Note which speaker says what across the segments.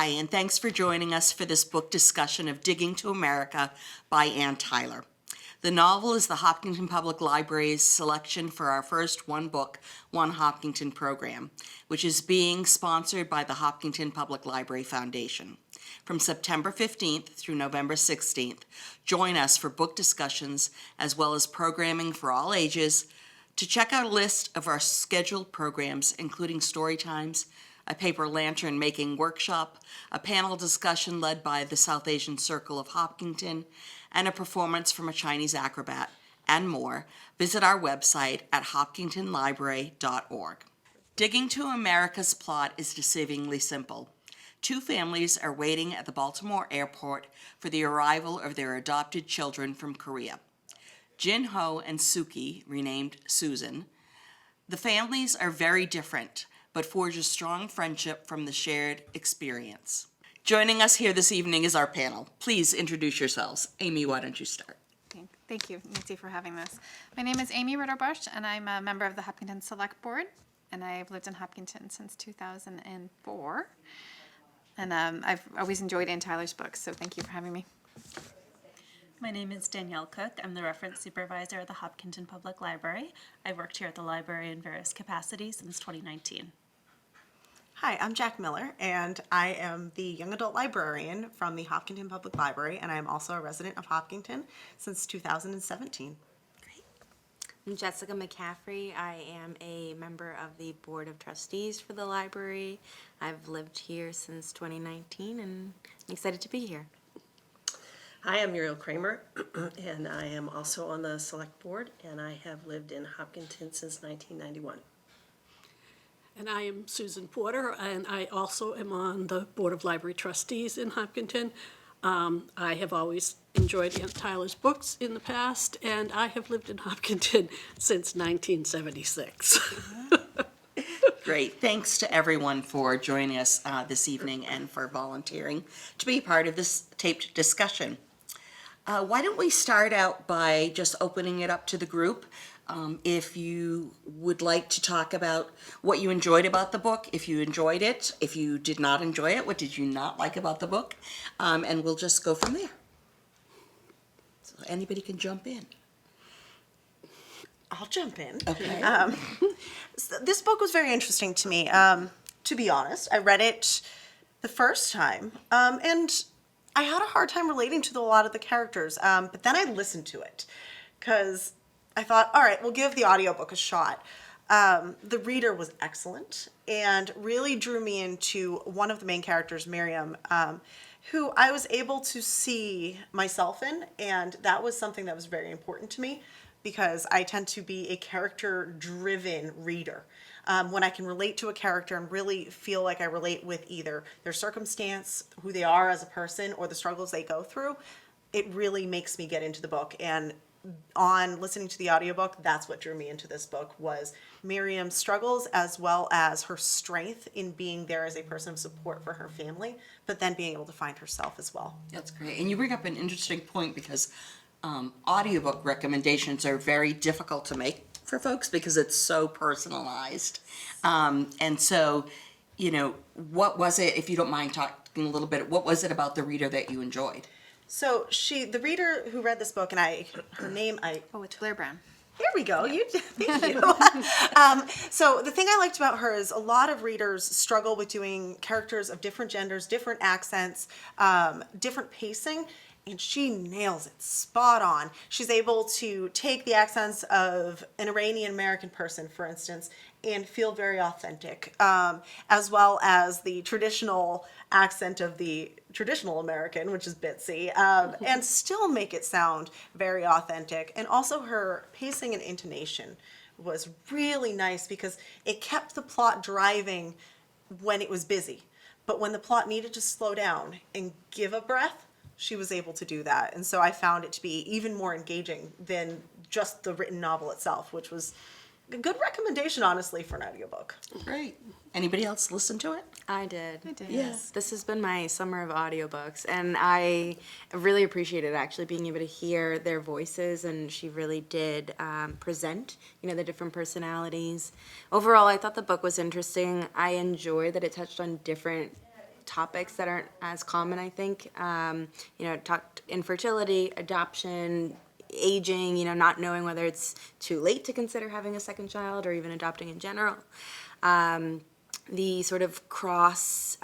Speaker 1: Hi, and thanks for joining us for this book discussion of Digging to America by Ann Tyler. The novel is the Hopkinton Public Library's selection for our first One Book, One Hopkinton program, which is being sponsored by the Hopkinton Public Library Foundation. From September 15th through November 16th, join us for book discussions as well as programming for all ages. To check out a list of our scheduled programs, including story times, a paper lantern making workshop, a panel discussion led by the South Asian Circle of Hopkinton, and a performance from a Chinese acrobat, and more, visit our website at hopkintonlibrary.org. Digging to America's plot is deceivingly simple. Two families are waiting at the Baltimore airport for the arrival of their adopted children from Korea. Jin Ho and Suki, renamed Susan. The families are very different, but forge a strong friendship from the shared experience. Joining us here this evening is our panel. Please introduce yourselves. Amy, why don't you start?
Speaker 2: Thank you, Nancy, for having this. My name is Amy Ritterbusch, and I'm a member of the Hopkinton Select Board, and I've lived in Hopkinton since 2004. And I've always enjoyed Ann Tyler's books, so thank you for having me.
Speaker 3: My name is Danielle Cook. I'm the reference supervisor at the Hopkinton Public Library. I've worked here at the library in various capacities since 2019.
Speaker 4: Hi, I'm Jack Miller, and I am the young adult librarian from the Hopkinton Public Library, and I am also a resident of Hopkinton since 2017.
Speaker 5: I'm Jessica McCaffrey. I am a member of the Board of Trustees for the library. I've lived here since 2019, and I'm excited to be here.
Speaker 6: Hi, I'm Muriel Kramer, and I am also on the Select Board, and I have lived in Hopkinton since 1991.
Speaker 7: And I am Susan Porter, and I also am on the Board of Library Trustees in Hopkinton. I have always enjoyed Ann Tyler's books in the past, and I have lived in Hopkinton since 1976.
Speaker 1: Great. Thanks to everyone for joining us this evening and for volunteering to be part of this taped discussion. Why don't we start out by just opening it up to the group? If you would like to talk about what you enjoyed about the book, if you enjoyed it, if you did not enjoy it, what did you not like about the book? And we'll just go from there. So anybody can jump in.
Speaker 4: I'll jump in.
Speaker 1: Okay.
Speaker 4: So this book was very interesting to me, to be honest. I read it the first time, and I had a hard time relating to a lot of the characters, but then I listened to it, because I thought, all right, we'll give the audiobook a shot. The reader was excellent and really drew me into one of the main characters, Miriam, who I was able to see myself in, and that was something that was very important to me because I tend to be a character-driven reader. When I can relate to a character and really feel like I relate with either their circumstance, who they are as a person, or the struggles they go through, it really makes me get into the book. And on listening to the audiobook, that's what drew me into this book, was Miriam's struggles as well as her strength in being there as a person of support for her family, but then being able to find herself as well.
Speaker 1: That's great. And you bring up an interesting point because audiobook recommendations are very difficult to make for folks because it's so personalized. And so, you know, what was it, if you don't mind talking a little bit, what was it about the reader that you enjoyed?
Speaker 4: So the reader who read this book, and her name,
Speaker 2: It's Blair Brown.
Speaker 4: Here we go. Thank you. So the thing I liked about her is a lot of readers struggle with doing characters of different genders, different accents, different pacing, and she nails it spot on. She's able to take the accents of an Iranian American person, for instance, and feel very authentic, as well as the traditional accent of the traditional American, which is Bitsy, and still make it sound very authentic. And also her pacing and intonation was really nice because it kept the plot driving when it was busy. But when the plot needed to slow down and give a breath, she was able to do that. And so I found it to be even more engaging than just the written novel itself, which was a good recommendation, honestly, for an audiobook.
Speaker 1: Great. Anybody else listen to it?
Speaker 5: I did.
Speaker 1: Yes.
Speaker 5: This has been my summer of audiobooks, and I really appreciated actually being able to hear their voices, and she really did present, the different personalities. Overall, I thought the book was interesting. I enjoyed that it touched on different topics that aren't as common, I think. Talked infertility, adoption, aging, not knowing whether it's too late to consider having a second child or even adopting in general. The sort of cross,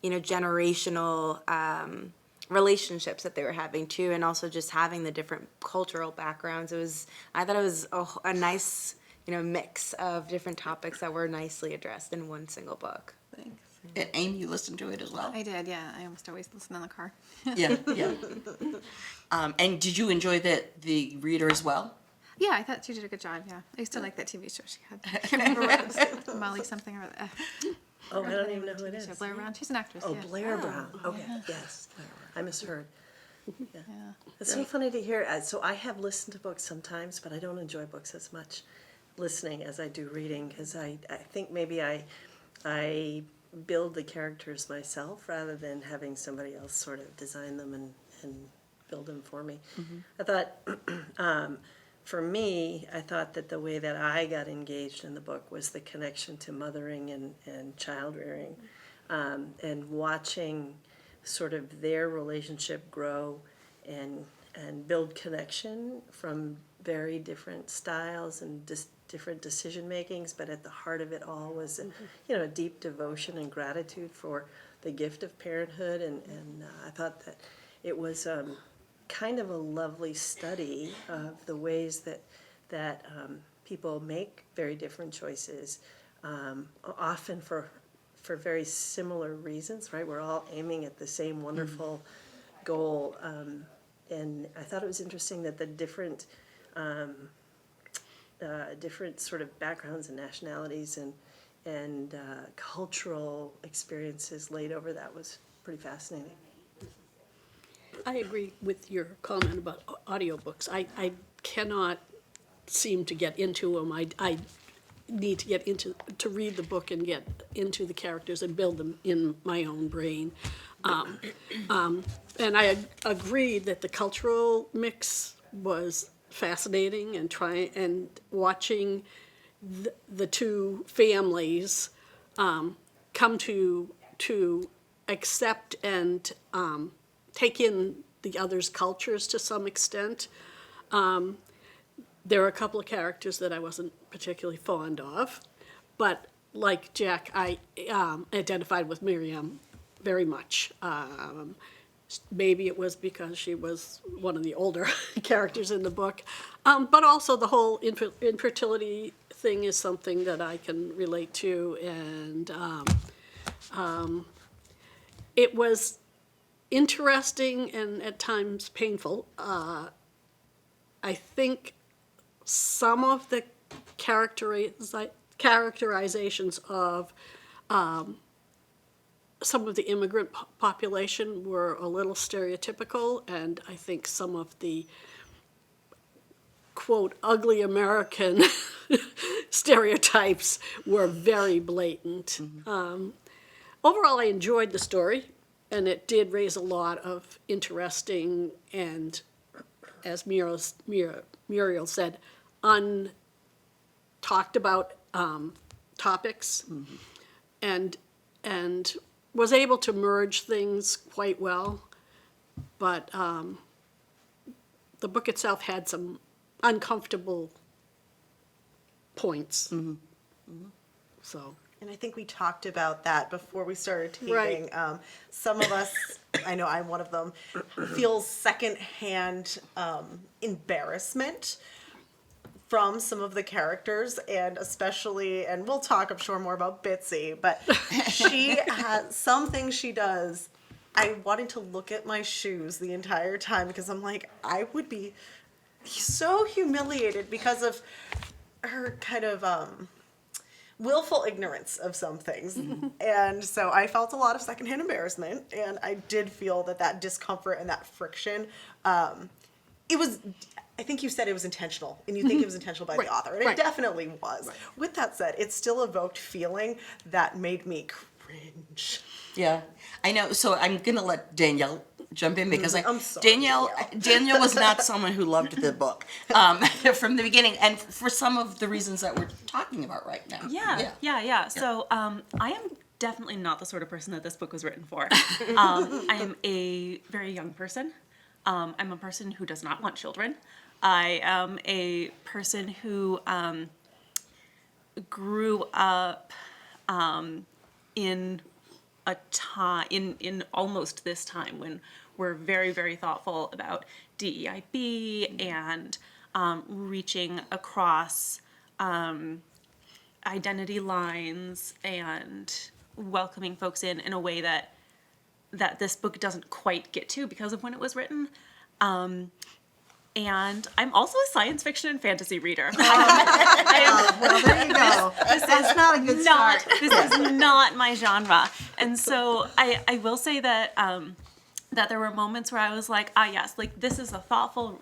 Speaker 5: generational relationships that they were having too, and also just having the different cultural backgrounds. I thought it was a nice, mix of different topics that were nicely addressed in one single book.
Speaker 1: Thanks. And Amy, you listened to it as well?
Speaker 2: I did, yeah. I almost always listen in the car.
Speaker 1: Yeah, yeah. And did you enjoy the reader as well?
Speaker 2: Yeah, I thought she did a good job, yeah. I used to like that TV show she had. I can't remember what it was. Molly something or other.
Speaker 6: Oh, I don't even know who it is.
Speaker 2: Blair Brown. She's an actress,
Speaker 6: Oh,
Speaker 2: yeah.
Speaker 6: Blair Brown. Okay, yes. I misheard. Yeah. It's so funny to hear. So I have listened to books sometimes, but I don't enjoy books as much listening as I do reading, because I think maybe I build the characters myself rather than having somebody else sort of design them and build them for me. I thought, for me, I thought that the way that I got engaged in the book was the connection to mothering and child rearing, and watching sort of their relationship grow and build connection from very different styles and different decision makings, but at the heart of it all was a deep devotion and gratitude for the gift of parenthood, and I thought that it was kind of a lovely study of the ways that people make very different choices, often for very similar reasons, right? We're all aiming at the same wonderful goal, and I thought it was interesting that the different sort of backgrounds and nationalities and cultural experiences laid over that was pretty fascinating.
Speaker 7: I agree with your comment about audiobooks. I cannot seem to get into them. I need to get to read the book and get into the characters and build them in my own brain. And I agree that the cultural mix was fascinating, and watching the two families come to accept and take in the other's cultures to some extent. There are a couple of characters that I wasn't particularly fond of, but like Jack, I identified with Miriam very much. Maybe it was because she was one of the older characters in the book, but also the whole infertility thing is something that I can relate to, and it was interesting and at times painful. I think some of the characterizations of some of the immigrant population were a little stereotypical, and I think some of the, quote, ugly American stereotypes were very blatant. Overall, I enjoyed the story, and it did raise a lot of interesting and, as Muriel said, untalked about topics, and was able to merge things quite well. But the book itself had some uncomfortable points. So.
Speaker 4: And I think we talked about that before we started taping.
Speaker 7: Right.
Speaker 4: Some of us, I know I'm one of them, feels secondhand embarrassment from some of the characters, and especially, and we'll talk, I'm sure, more about Bitsy, but she has some things she does. I wanted to look at my shoes the entire time because I'm like, I would be so humiliated because of her kind of willful ignorance of some things. And so I felt a lot of secondhand embarrassment, and I did feel that discomfort and that friction, it was, I think you said it was intentional, and you think it was intentional by the author, and it definitely was. With that said, it still evoked feeling that made me cringe.
Speaker 1: Yeah, I know. So I'm gonna let Danielle jump in because
Speaker 4: I'm sorry,
Speaker 1: Danielle was not someone who loved the book from the beginning, and for some of the reasons that we're talking about right now.
Speaker 3: Yeah. So I am definitely not the sort of person that this book was written for. I am a very young person. I'm a person who does not want children. I am a person who grew up in a time in almost this time when we're very, very thoughtful about DEIB and reaching across identity lines and welcoming folks in a way that this book doesn't quite get to because of when it was written. And I'm also a science fiction and fantasy reader.
Speaker 4: Well, there you go. That's not a good start.
Speaker 3: This is not my genre. And so I will say that that there were moments where I was like, yes, like this is a thoughtful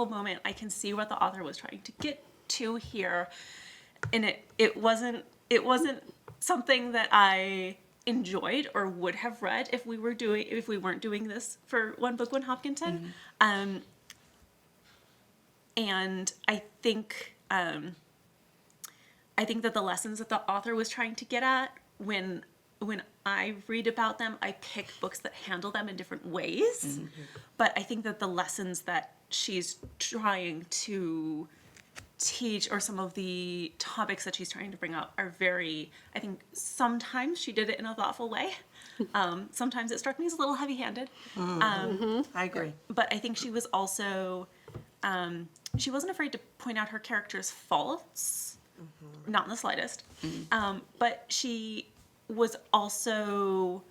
Speaker 3: moment. I can see what the author was trying to get to here. And it wasn't something that I enjoyed or would have read if we weren't doing this for One Book, One Hopkinton. And I think that the lessons that the author was trying to get at, when I read about them, I pick books that handle them in different ways. But I think that the lessons that she's trying to teach, or some of the topics that she's trying to bring up, are very, I think sometimes she did it in a thoughtful way. Sometimes it struck me as a little heavy-handed.
Speaker 4: I agree.
Speaker 3: But I think she was also, she wasn't afraid to point out her character's faults, not in the slightest. But she was also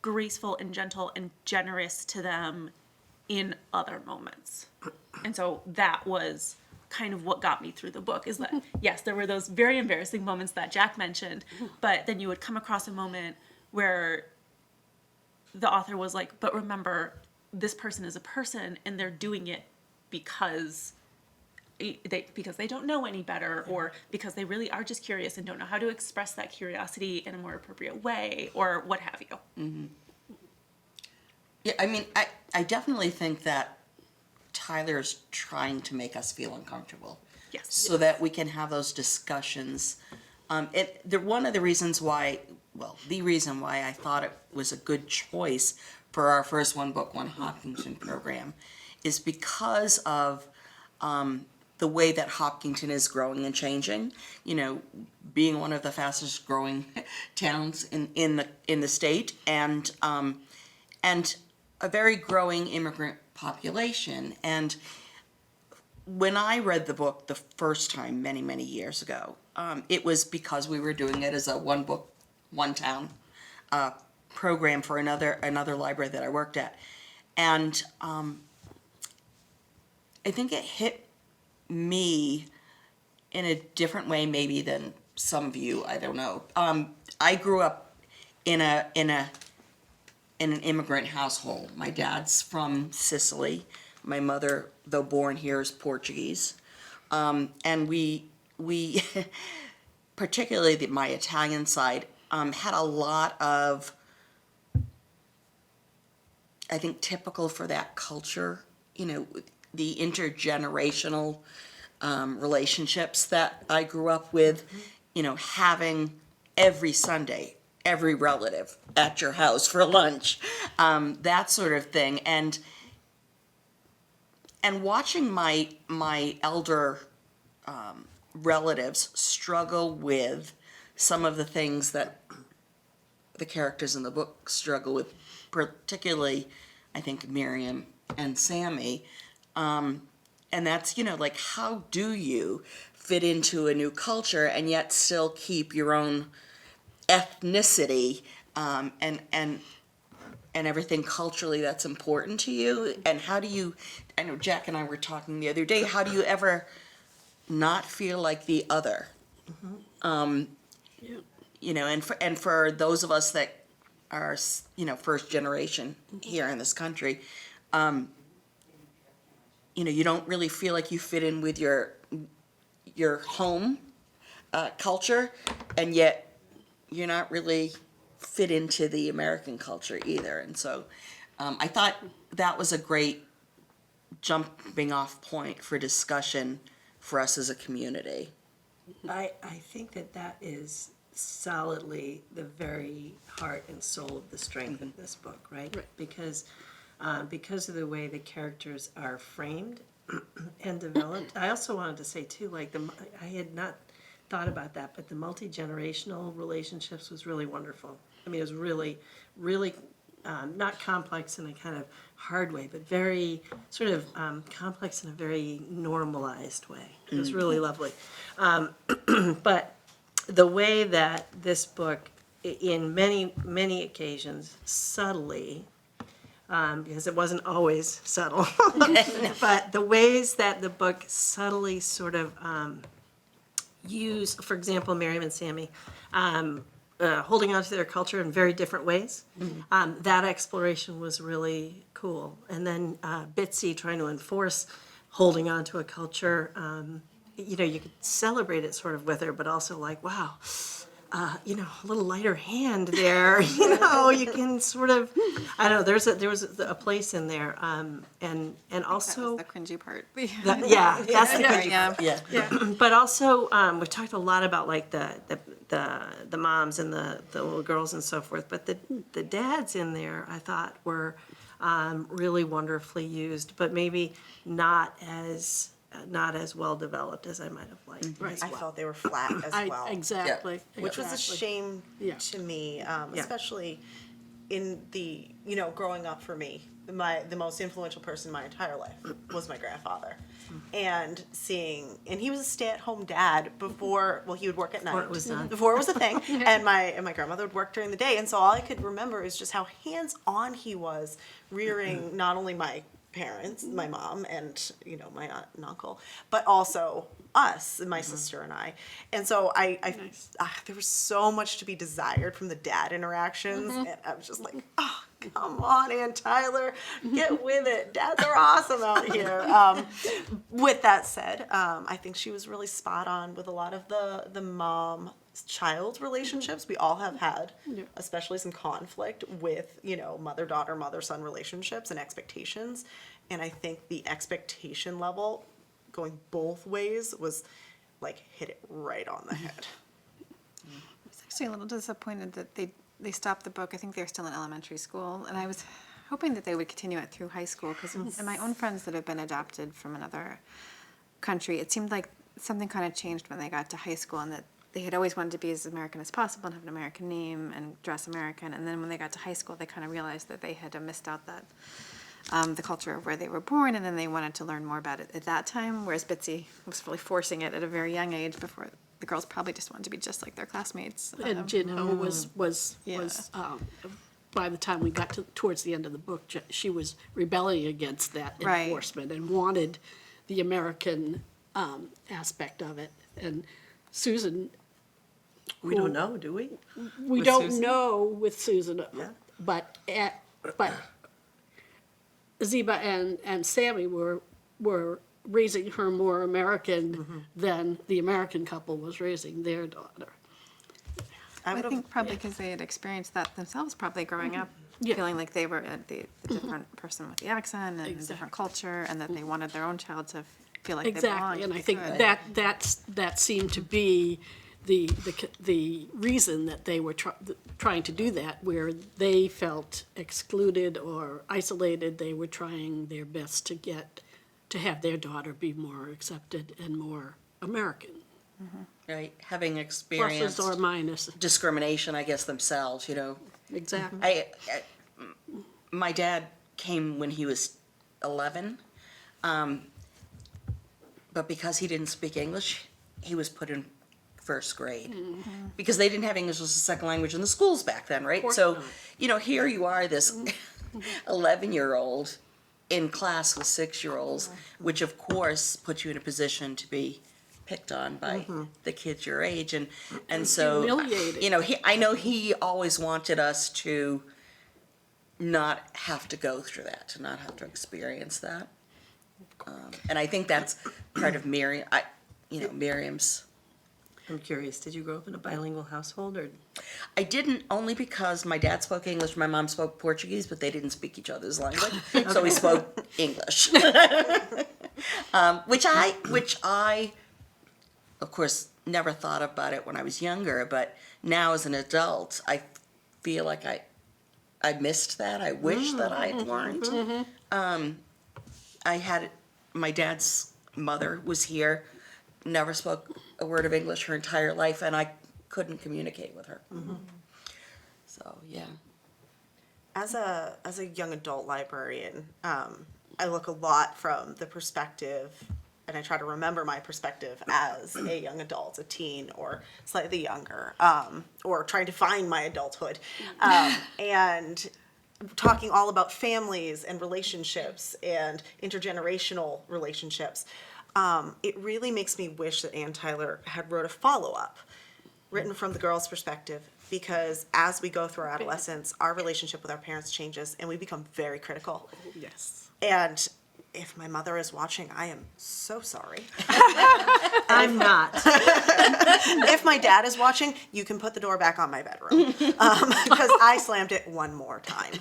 Speaker 3: graceful and gentle and generous to them in other moments. And so that was kind of what got me through the book, is that, yes, there were those very embarrassing moments that Jack mentioned, but then you would come across a moment where the author was like, but remember, this person is a person and they're doing it because they don't know any better, or because they really are just curious and don't know how to express that curiosity in a more appropriate way, or what have you.
Speaker 1: Yeah, I mean, I definitely think that Tyler's trying to make us feel uncomfortable.
Speaker 3: Yes.
Speaker 1: So that we can have those discussions. One of the reasons why, the reason why I thought it was a good choice for our first One Book, One Hopkinton program is because of the way that Hopkinton is growing and changing. You know, being one of the fastest growing towns in the state, and a very growing immigrant population. And when I read the book the first time many, many years ago, it was because we were doing it as a One Book, One Town program for another library that I worked at. And I think it hit me in a different way maybe than some of you, I don't know. I grew up in an immigrant household. My dad's from Sicily. My mother, though born here, is Portuguese. And we particularly my Italian side, had a lot of, I think, typical for that culture, you know, the intergenerational relationships that I grew up with, you know, having every Sunday every relative at your house for lunch, that sort of thing, and watching my elder relatives struggle with some of the things that the characters in the book struggle with, particularly, I think, Miriam and Sammy, and that's, you know, like, how do you fit into a new culture and yet still keep your own ethnicity, and everything culturally that's important to you? And how do you, I know Jack and I were talking the other day, how do you ever not feel like the other? You know, and for those of us that are, you know, first generation here in this country, you know, you don't really feel like you fit in with your home culture, and yet you're not really fit into the American culture either. And so I thought that was a great jumping off point for discussion for us as a community.
Speaker 6: I think that is solidly the very heart and soul of the strength of this book, right?
Speaker 7: Right.
Speaker 6: Because of the way the characters are framed and developed. I also wanted to say too, like I had not thought about that, but the multi-generational relationships was really wonderful. I mean, it was really, really not complex in a kind of hard way, but very sort of complex in a very normalized way. It was really lovely. But the way that this book, in many, many occasions, subtly, because it wasn't always subtle, but the ways that the book subtly sort of use, for example, Miriam and Sammy, holding on to their culture in very different ways. That exploration was really cool. And then Bitsy trying to enforce holding on to a culture. You know, you could celebrate it sort of with her, but also like, wow, you know, a little lighter hand there. You know, you can sort of, I don't know. There was a place in there, and also
Speaker 2: That was the cringy part.
Speaker 6: yeah, that's the cringy
Speaker 1: Yeah.
Speaker 6: but also we talked a lot about like the moms and the little girls and so forth, but the dads in there I thought were really wonderfully used, but maybe not as well developed as I might have liked.
Speaker 7: Right.
Speaker 4: I felt they were flat as well.
Speaker 7: Exactly.
Speaker 4: Which was a
Speaker 7: exactly.
Speaker 4: shame
Speaker 7: Yeah.
Speaker 4: to me, especially in the, you know, growing up for me, the most influential person in my entire life was my grandfather. And he was a stay-at-home dad before, well, he would work at night.
Speaker 6: Before it was done.
Speaker 4: Before it was a thing. And my grandmother would work during the day. And so all I could remember is just how hands-on he was rearing not only my parents, my mom and, you know, my aunt and uncle, but also us, my sister and I. And so there was so much to be desired from the dad interactions. And I was just like, oh, come on, Aunt Tyler, get with it. Dads are awesome out here. With that said, I think she was really spot on with a lot of the mom-child relationships. We all have had, especially some conflict with, you know, mother-daughter, mother-son relationships and expectations. And I think the expectation level going both ways was like hit it right on the head.
Speaker 2: I was actually a little disappointed that they stopped the book. I think they were still in elementary school, and I was hoping that they would continue it through high school, because in my own friends that have been adopted from another country, it seemed like something kind of changed when they got to high school, and that they had always wanted to be as American as possible and have an American name and dress American, and then when they got to high school, they kind of realized that they had missed out that the culture of where they were born, and then they wanted to learn more about it at that time, whereas Bitsy was really forcing it at a very young age before the girls probably just wanted to be just like their classmates.
Speaker 7: And Jinho was by the time we got towards the end of the book, she was rebelling against that
Speaker 2: Right.
Speaker 7: enforcement and wanted the American aspect of it. And Susan,
Speaker 6: We don't know, do we?
Speaker 7: we
Speaker 6: With
Speaker 7: don't
Speaker 6: Susan?
Speaker 7: know with Susan,
Speaker 6: Yeah.
Speaker 7: but Ziba and Sammy were raising her more American than the American couple was raising their daughter.
Speaker 4: I
Speaker 2: I
Speaker 4: would have
Speaker 2: think probably because they had experienced that themselves, probably growing up,
Speaker 7: Yeah.
Speaker 2: feeling like they were the different person with the accent and a different culture, and that they wanted their own child to feel like they belonged.
Speaker 7: Exactly, and I think
Speaker 2: Good.
Speaker 7: that seemed to be the reason that they were trying to do that, where they felt excluded or isolated. They were trying their best to have their daughter be more accepted and more American.
Speaker 1: Right, having
Speaker 7: Pluses
Speaker 1: experienced
Speaker 7: or minuses,
Speaker 1: discrimination, I guess, themselves, you know.
Speaker 7: exactly.
Speaker 1: My dad came when he was 11, but because he didn't speak English, he was put in first grade. Because they didn't have English as a second language in the schools back then, right?
Speaker 7: course
Speaker 1: So,
Speaker 7: not.
Speaker 1: you know, here you are, this 11-year-old in class with 6-year-olds, which of course puts you in a position to be picked on by the kids your age, and so
Speaker 7: Humiliated.
Speaker 1: you know, I know he always wanted us to not have to go through that, to not have to experience that, and I think that's part of Miriam's.
Speaker 6: I'm curious, did you grow up in a bilingual household, or?
Speaker 1: I didn't, only because my dad spoke English, my mom spoke Portuguese, but they didn't speak each other's language, so we spoke English. Which I, of course, never thought about it when I was younger, but now as an adult, I feel like I missed that. I wish that I had learned. I had my dad's mother was here, never spoke a word of English her entire life, and I couldn't communicate with her. So yeah.
Speaker 4: As a young adult librarian, I look a lot from the perspective, and I try to remember my perspective as a young adult, a teen, or slightly younger, or trying to find my adulthood, and talking all about families and relationships and intergenerational relationships. It really makes me wish that Ann Tyler had wrote a follow-up written from the girl's perspective, because as we go through our adolescence, our relationship with our parents changes and we become very critical.
Speaker 7: Yes.
Speaker 4: And if my mother is watching, I am so sorry.
Speaker 6: I'm not.
Speaker 4: If my dad is watching, you can put the door back on my bedroom, because I slammed it one more time.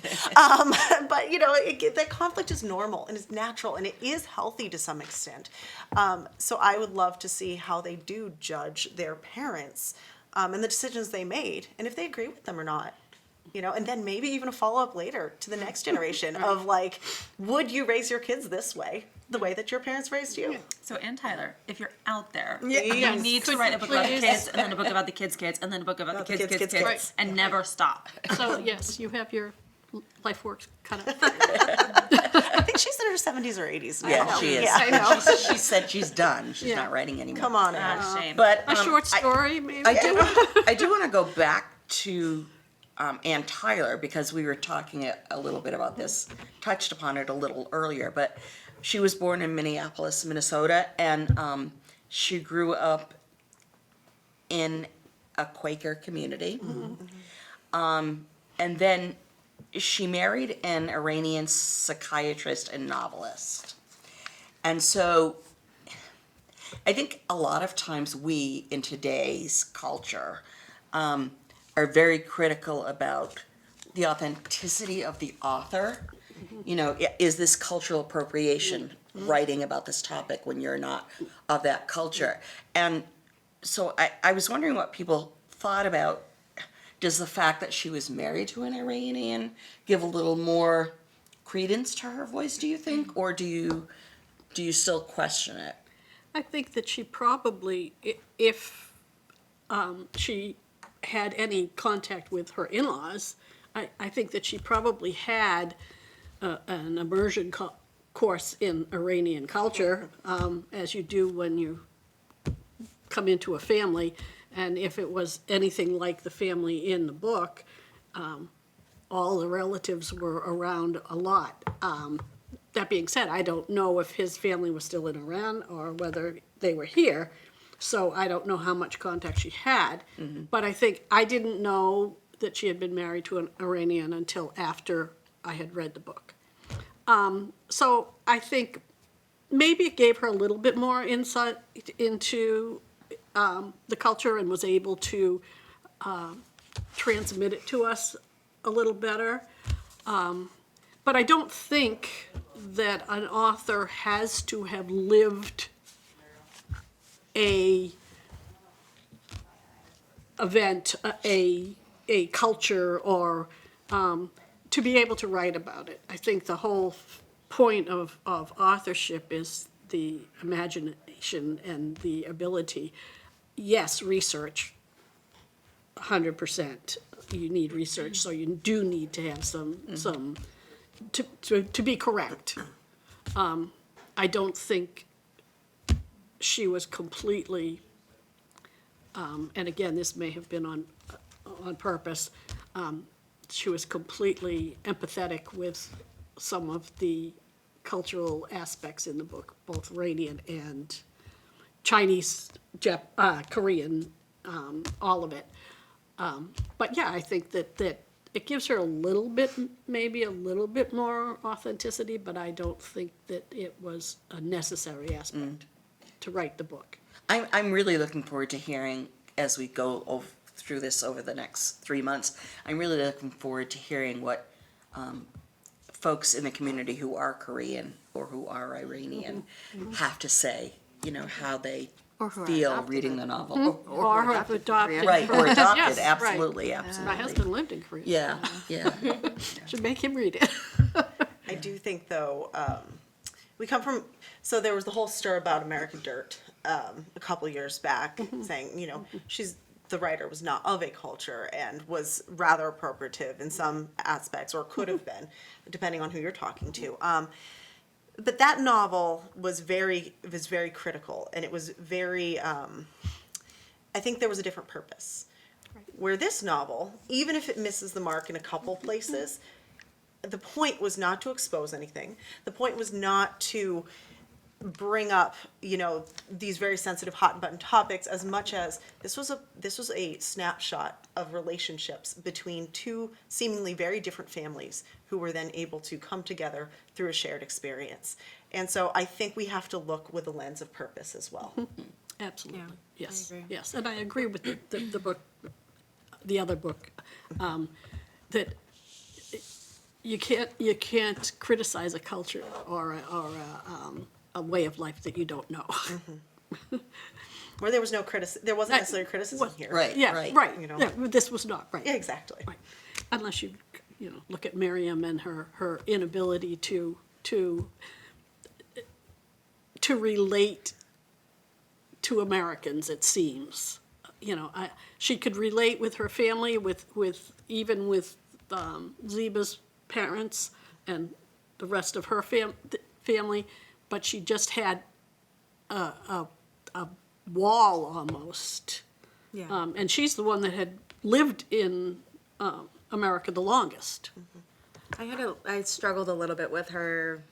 Speaker 4: But you know, that conflict is normal and it's natural and it is healthy to some extent. So I would love to see how they do judge their parents and the decisions they made, and if they agree with them or not. You know, and then maybe even a follow-up later to the next generation of like, would you raise your kids this way, the way that your parents raised you?
Speaker 3: So Ann Tyler, if you're out there,
Speaker 4: Yes.
Speaker 3: you need to write a book about the
Speaker 7: Please.
Speaker 3: kids, and then a book about the kids' kids, and then a book about the kids' kids, and never stop.
Speaker 7: So, yes, you have your life work cut out.
Speaker 4: I think she's in her 70s or 80s now.
Speaker 1: Yeah, she is.
Speaker 4: Yeah, I know.
Speaker 1: She said she's done. She's
Speaker 7: Yeah.
Speaker 1: not writing anymore.
Speaker 4: Come on,
Speaker 3: Ah,
Speaker 4: Ann.
Speaker 3: shame.
Speaker 1: But
Speaker 7: A short story, maybe?
Speaker 1: I do want to go back to Ann Tyler, because we were talking a little bit about this, touched upon it a little earlier, but she was born in Minneapolis, Minnesota, and she grew up in a Quaker community. And then she married an Iranian psychiatrist and novelist. And so I think a lot of times we, in today's culture, are very critical about the authenticity of the author. You know, is this cultural appropriation, writing about this topic when you're not of that culture? And so I was wondering what people thought about, does the fact that she was married to an Iranian give a little more credence to her voice, do you think? Or do you still question it?
Speaker 7: I think that she probably, if she had any contact with her in-laws, I think that she probably had an immersion course in Iranian culture, as you do when you come into a family. And if it was anything like the family in the book, all the relatives were around a lot. That being said, I don't know if his family was still in Iran or whether they were here. So I don't know how much contact she had. But I think I didn't know that she had been married to an Iranian until after I had read the book. So I think maybe it gave her a little bit more insight into the culture and was able to transmit it to us a little better. But I don't think that an author has to have lived a event, a culture, or to be able to write about it. I think the whole point of authorship is the imagination and the ability. Yes, research, 100%. You need research, so you do need to have some to be correct. I don't think she was completely, and again, this may have been on purpose. She was completely empathetic with some of the cultural aspects in the book, both Iranian and Chinese, Korean, all of it. But yeah, I think that it gives her a little bit, maybe a little bit more authenticity, but I don't think that it was a necessary aspect to write the book.
Speaker 1: I'm really looking forward to hearing, as we go through this over the next 3 months, I'm really looking forward to hearing what folks in the community who are Korean or who are Iranian have to say, you know, how they
Speaker 7: who are
Speaker 1: feel
Speaker 7: adopted.
Speaker 1: reading the novel.
Speaker 7: Or who have adopted.
Speaker 1: Right, or adopted,
Speaker 7: Yes, right.
Speaker 1: absolutely,
Speaker 7: My
Speaker 1: absolutely.
Speaker 7: husband lived in Korea.
Speaker 1: Yeah, yeah.
Speaker 7: Should make him read it.
Speaker 4: I do think, though, we come from, so there was the whole stir about American Dirt a couple years back, saying, the writer was not of a culture and was rather appropriative in some aspects, or could have been, depending on who you're talking to. But that novel was very critical, and it was very, I think there was a different purpose. Where this novel, even if it misses the mark in a couple places, the point was not to expose anything. The point was not to bring up, these very sensitive hot button topics, as much as this was a snapshot of relationships between two seemingly very different families who were then able to come together through a shared experience. And so I think we have to look with a lens of purpose as well.
Speaker 7: Absolutely,
Speaker 5: Yeah,
Speaker 7: yes,
Speaker 5: I agree.
Speaker 7: yes. And I agree with the book, the other book, that you can't criticize a culture or a way of life that you don't know.
Speaker 4: Where there was no there wasn't necessarily criticism here.
Speaker 1: Right.
Speaker 7: Yeah, right.
Speaker 4: You know.
Speaker 7: Yeah, this was not, right.
Speaker 4: Yeah, exactly.
Speaker 7: Right. Unless you look at Miriam and her inability to relate to Americans, it seems. She could relate with her family, with Zeba's parents and the rest of her family, but she just had a wall almost.
Speaker 5: Yeah.
Speaker 7: And she's the one that had lived in America the longest.
Speaker 5: I struggled a little bit with her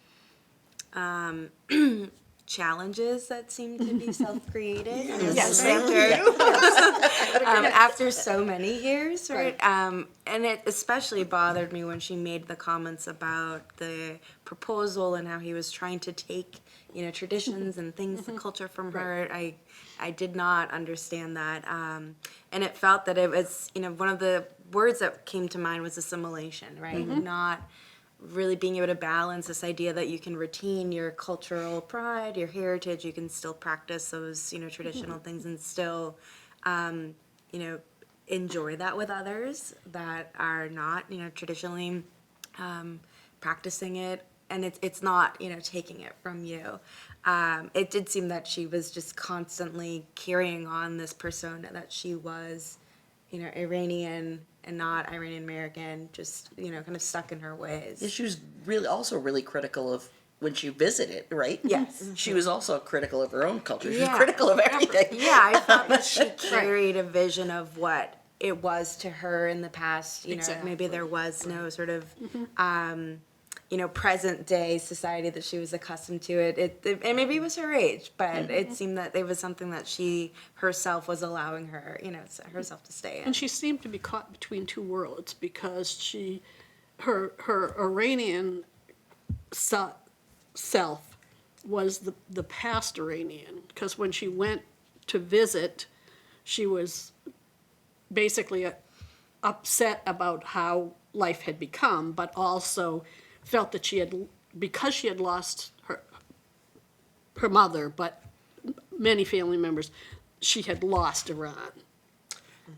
Speaker 5: challenges that seemed to be self-created.
Speaker 7: Yes.
Speaker 5: After so many years, right? And it especially bothered me when she made the comments about the proposal and how he was trying to take, traditions and things, the culture from her. I did not understand that. And it felt that it was, one of the words that came to mind was assimilation, right? Not really being able to balance this idea that you can retain your cultural pride, your heritage, you can still practice those, traditional things and still, enjoy that with others that are not, traditionally practicing it. And it's not, taking it from you. It did seem that she was just constantly carrying on this persona that she was, Iranian and not Iranian American, just, kind of stuck in her ways.
Speaker 1: Yeah, she was really critical of when she visited, right?
Speaker 5: Yes.
Speaker 1: She was also critical of her own culture. She was
Speaker 5: Yeah.
Speaker 1: critical of everything.
Speaker 5: Yeah, I thought that she carried a vision of what it was to her in the past.
Speaker 7: Exactly.
Speaker 5: Maybe there was no sort of, present day society that she was accustomed to. And maybe it was her age, but it seemed that it was something that she herself was allowing her, herself to stay in.
Speaker 7: And she seemed to be caught between two worlds because her Iranian self was the past Iranian, because when she went to visit, she was basically upset about how life had become, but also felt that because she had lost her mother, but many family members, she had lost Iran.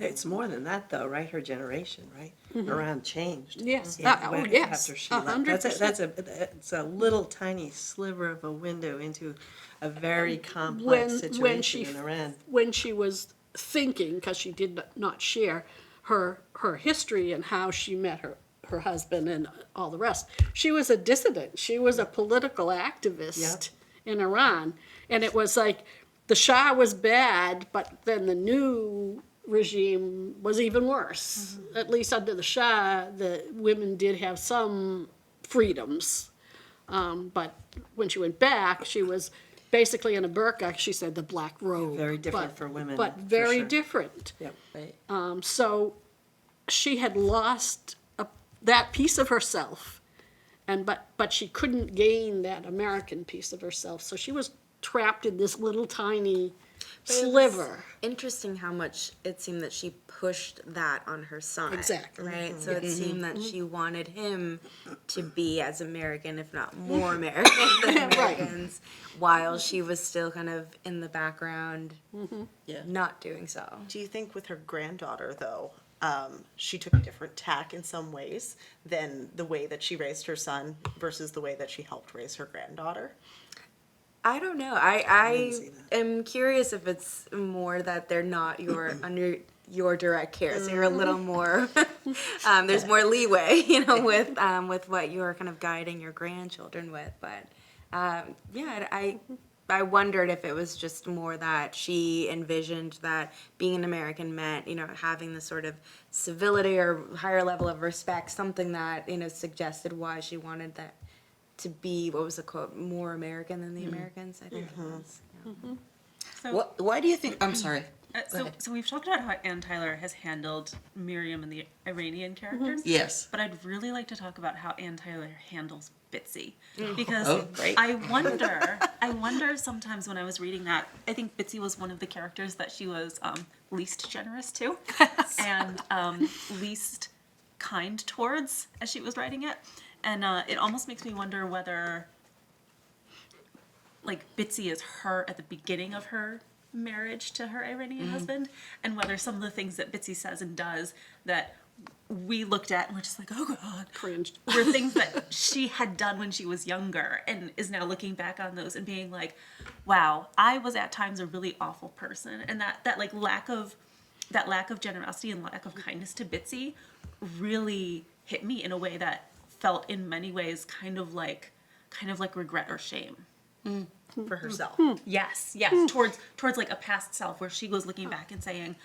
Speaker 6: It's more than that, though, right? Her generation, right? Iran changed.
Speaker 7: Yes.
Speaker 6: Yes. After she left.
Speaker 7: 100%.
Speaker 6: It's a little tiny sliver of a window into a very complex situation in Iran.
Speaker 7: When she was thinking, because she did not share her history and how she met her husband and all the rest, she was a dissident. She was a political activist in Iran. And it was like the Shah was bad, but then the new regime was even worse. At least under the Shah, the women did have some freedoms. But when she went back, she was basically in a burqa. She said the black robe.
Speaker 6: Very different for women,
Speaker 7: But
Speaker 6: for
Speaker 7: very
Speaker 6: sure.
Speaker 7: different.
Speaker 6: Yep.
Speaker 1: Right.
Speaker 7: So she had lost that piece of herself, but she couldn't gain that American piece of herself. So she was trapped in this little tiny sliver.
Speaker 5: Interesting how much it seemed that she pushed that on her son.
Speaker 7: Exactly.
Speaker 5: Right? So it seemed that she wanted him to be as American, if not more American than Americans, while she was still kind of in the background, not doing so.
Speaker 4: Do you think with her granddaughter, though, she took a different tack in some ways than the way that she raised her son versus the way that she helped raise her granddaughter?
Speaker 5: I don't know. I am curious if it's more that they're not under your direct care, so you're a little more. There's more leeway, with what you're kind of guiding your grandchildren with. But I wondered if it was just more that she envisioned that being an American meant, having this sort of civility or higher level of respect, something that suggested why she wanted that to be, what was the quote, more American than the Americans, I think it was. Yeah.
Speaker 3: So,
Speaker 1: Why do you think, I'm sorry.
Speaker 3: so we've talked about how Ann Tyler has handled Miriam and the Iranian characters.
Speaker 1: Yes.
Speaker 3: But I'd really like to talk about how Ann Tyler handles Bitsy, because
Speaker 1: Oh, great.
Speaker 3: I wonder sometimes when I was reading that, I think Bitsy was one of the characters that she was least generous to, and least kind towards as she was writing it, and it almost makes me wonder whether, like, Bitsy is her at the beginning of her marriage to her Iranian husband, and whether some of the things that Bitsy says and does that we looked at and we're just like, oh God,
Speaker 7: Cringed.
Speaker 3: were things that she had done when she was younger and is now looking back on those and being like, wow, I was at times a really awful person. And that lack of generosity and lack of kindness to Bitsy really hit me in a way that felt in many ways kind of like regret or shame.
Speaker 4: For herself.
Speaker 3: Yes, towards like a past self where she was looking back and saying,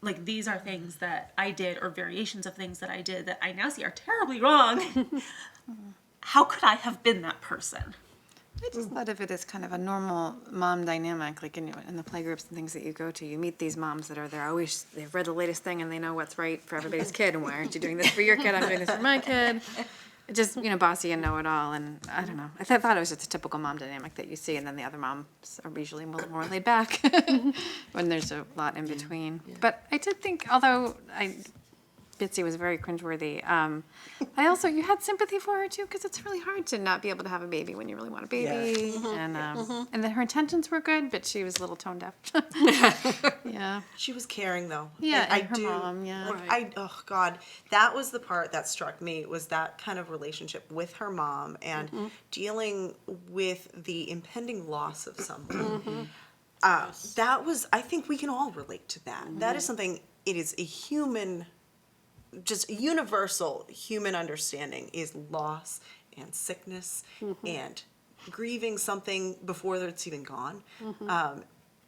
Speaker 3: like, these are things that I did, or variations of things that I did that I now see are terribly wrong. How could I have been that person?
Speaker 2: I just thought of it as kind of a normal mom dynamic, like in the playgroups and things that you go to. You meet these moms that are there always, they've read the latest thing and they know what's right for everybody's kid. And why aren't you doing this for your kid? I'm doing this for my kid. It just, bossy and know-it-all. And I don't know. I thought it was just a typical mom dynamic that you see. And then the other moms are usually more laid back when there's a lot in between. But I did think, although Bitsy was very cringeworthy. You had sympathy for her too, because it's really hard to not be able to have a baby when you really want a baby. And then her intentions were good, but she was a little tone deaf. Yeah.
Speaker 4: She was caring, though.
Speaker 2: Yeah,
Speaker 4: And
Speaker 2: and her mom, yeah.
Speaker 4: Like, oh God, that was the part that struck me, was that kind of relationship with her mom and dealing with the impending loss of someone. That was, I think we can all relate to that. That is something, it is a human, just universal human understanding is loss and sickness and grieving something before it's even gone.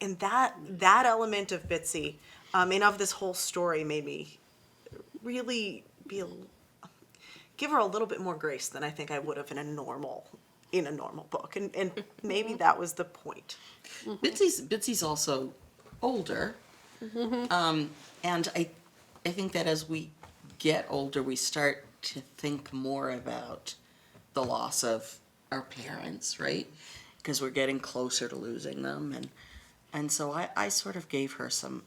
Speaker 4: And that element of Bitsy and of this whole story made me really give her a little bit more grace than I think I would have in a normal book. And maybe that was the point.
Speaker 1: Bitsy's also older, and I think that as we get older, we start to think more about the loss of our parents, right? Because we're getting closer to losing them, and so I sort of gave her some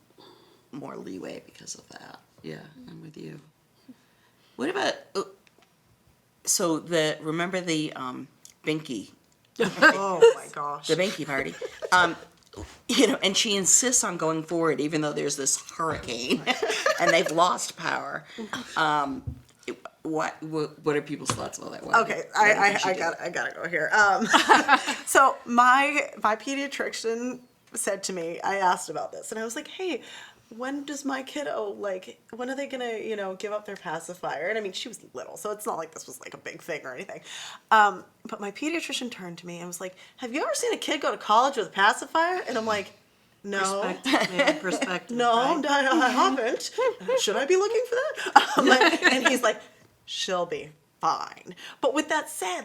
Speaker 1: more leeway because of that. Yeah, I'm with you. What about remember the Binky?
Speaker 4: Oh my gosh.
Speaker 1: The Binky party. And she insists on going forward even though there's this hurricane and they've lost power. What are people's thoughts about that?
Speaker 4: Okay, I gotta go here. So my pediatrician said to me, I asked about this, and I was like, hey, when does my kiddo, when are they gonna, give up their pacifier? And I mean, she was little, so it's not like this was like a big thing or anything. But my pediatrician turned to me and was like, have you ever seen a kid go to college with a pacifier? And I'm like, no.
Speaker 6: Perspective.
Speaker 4: No,
Speaker 6: right?
Speaker 4: I haven't. Should I be looking for that? And he's like, she'll be fine. But with that said,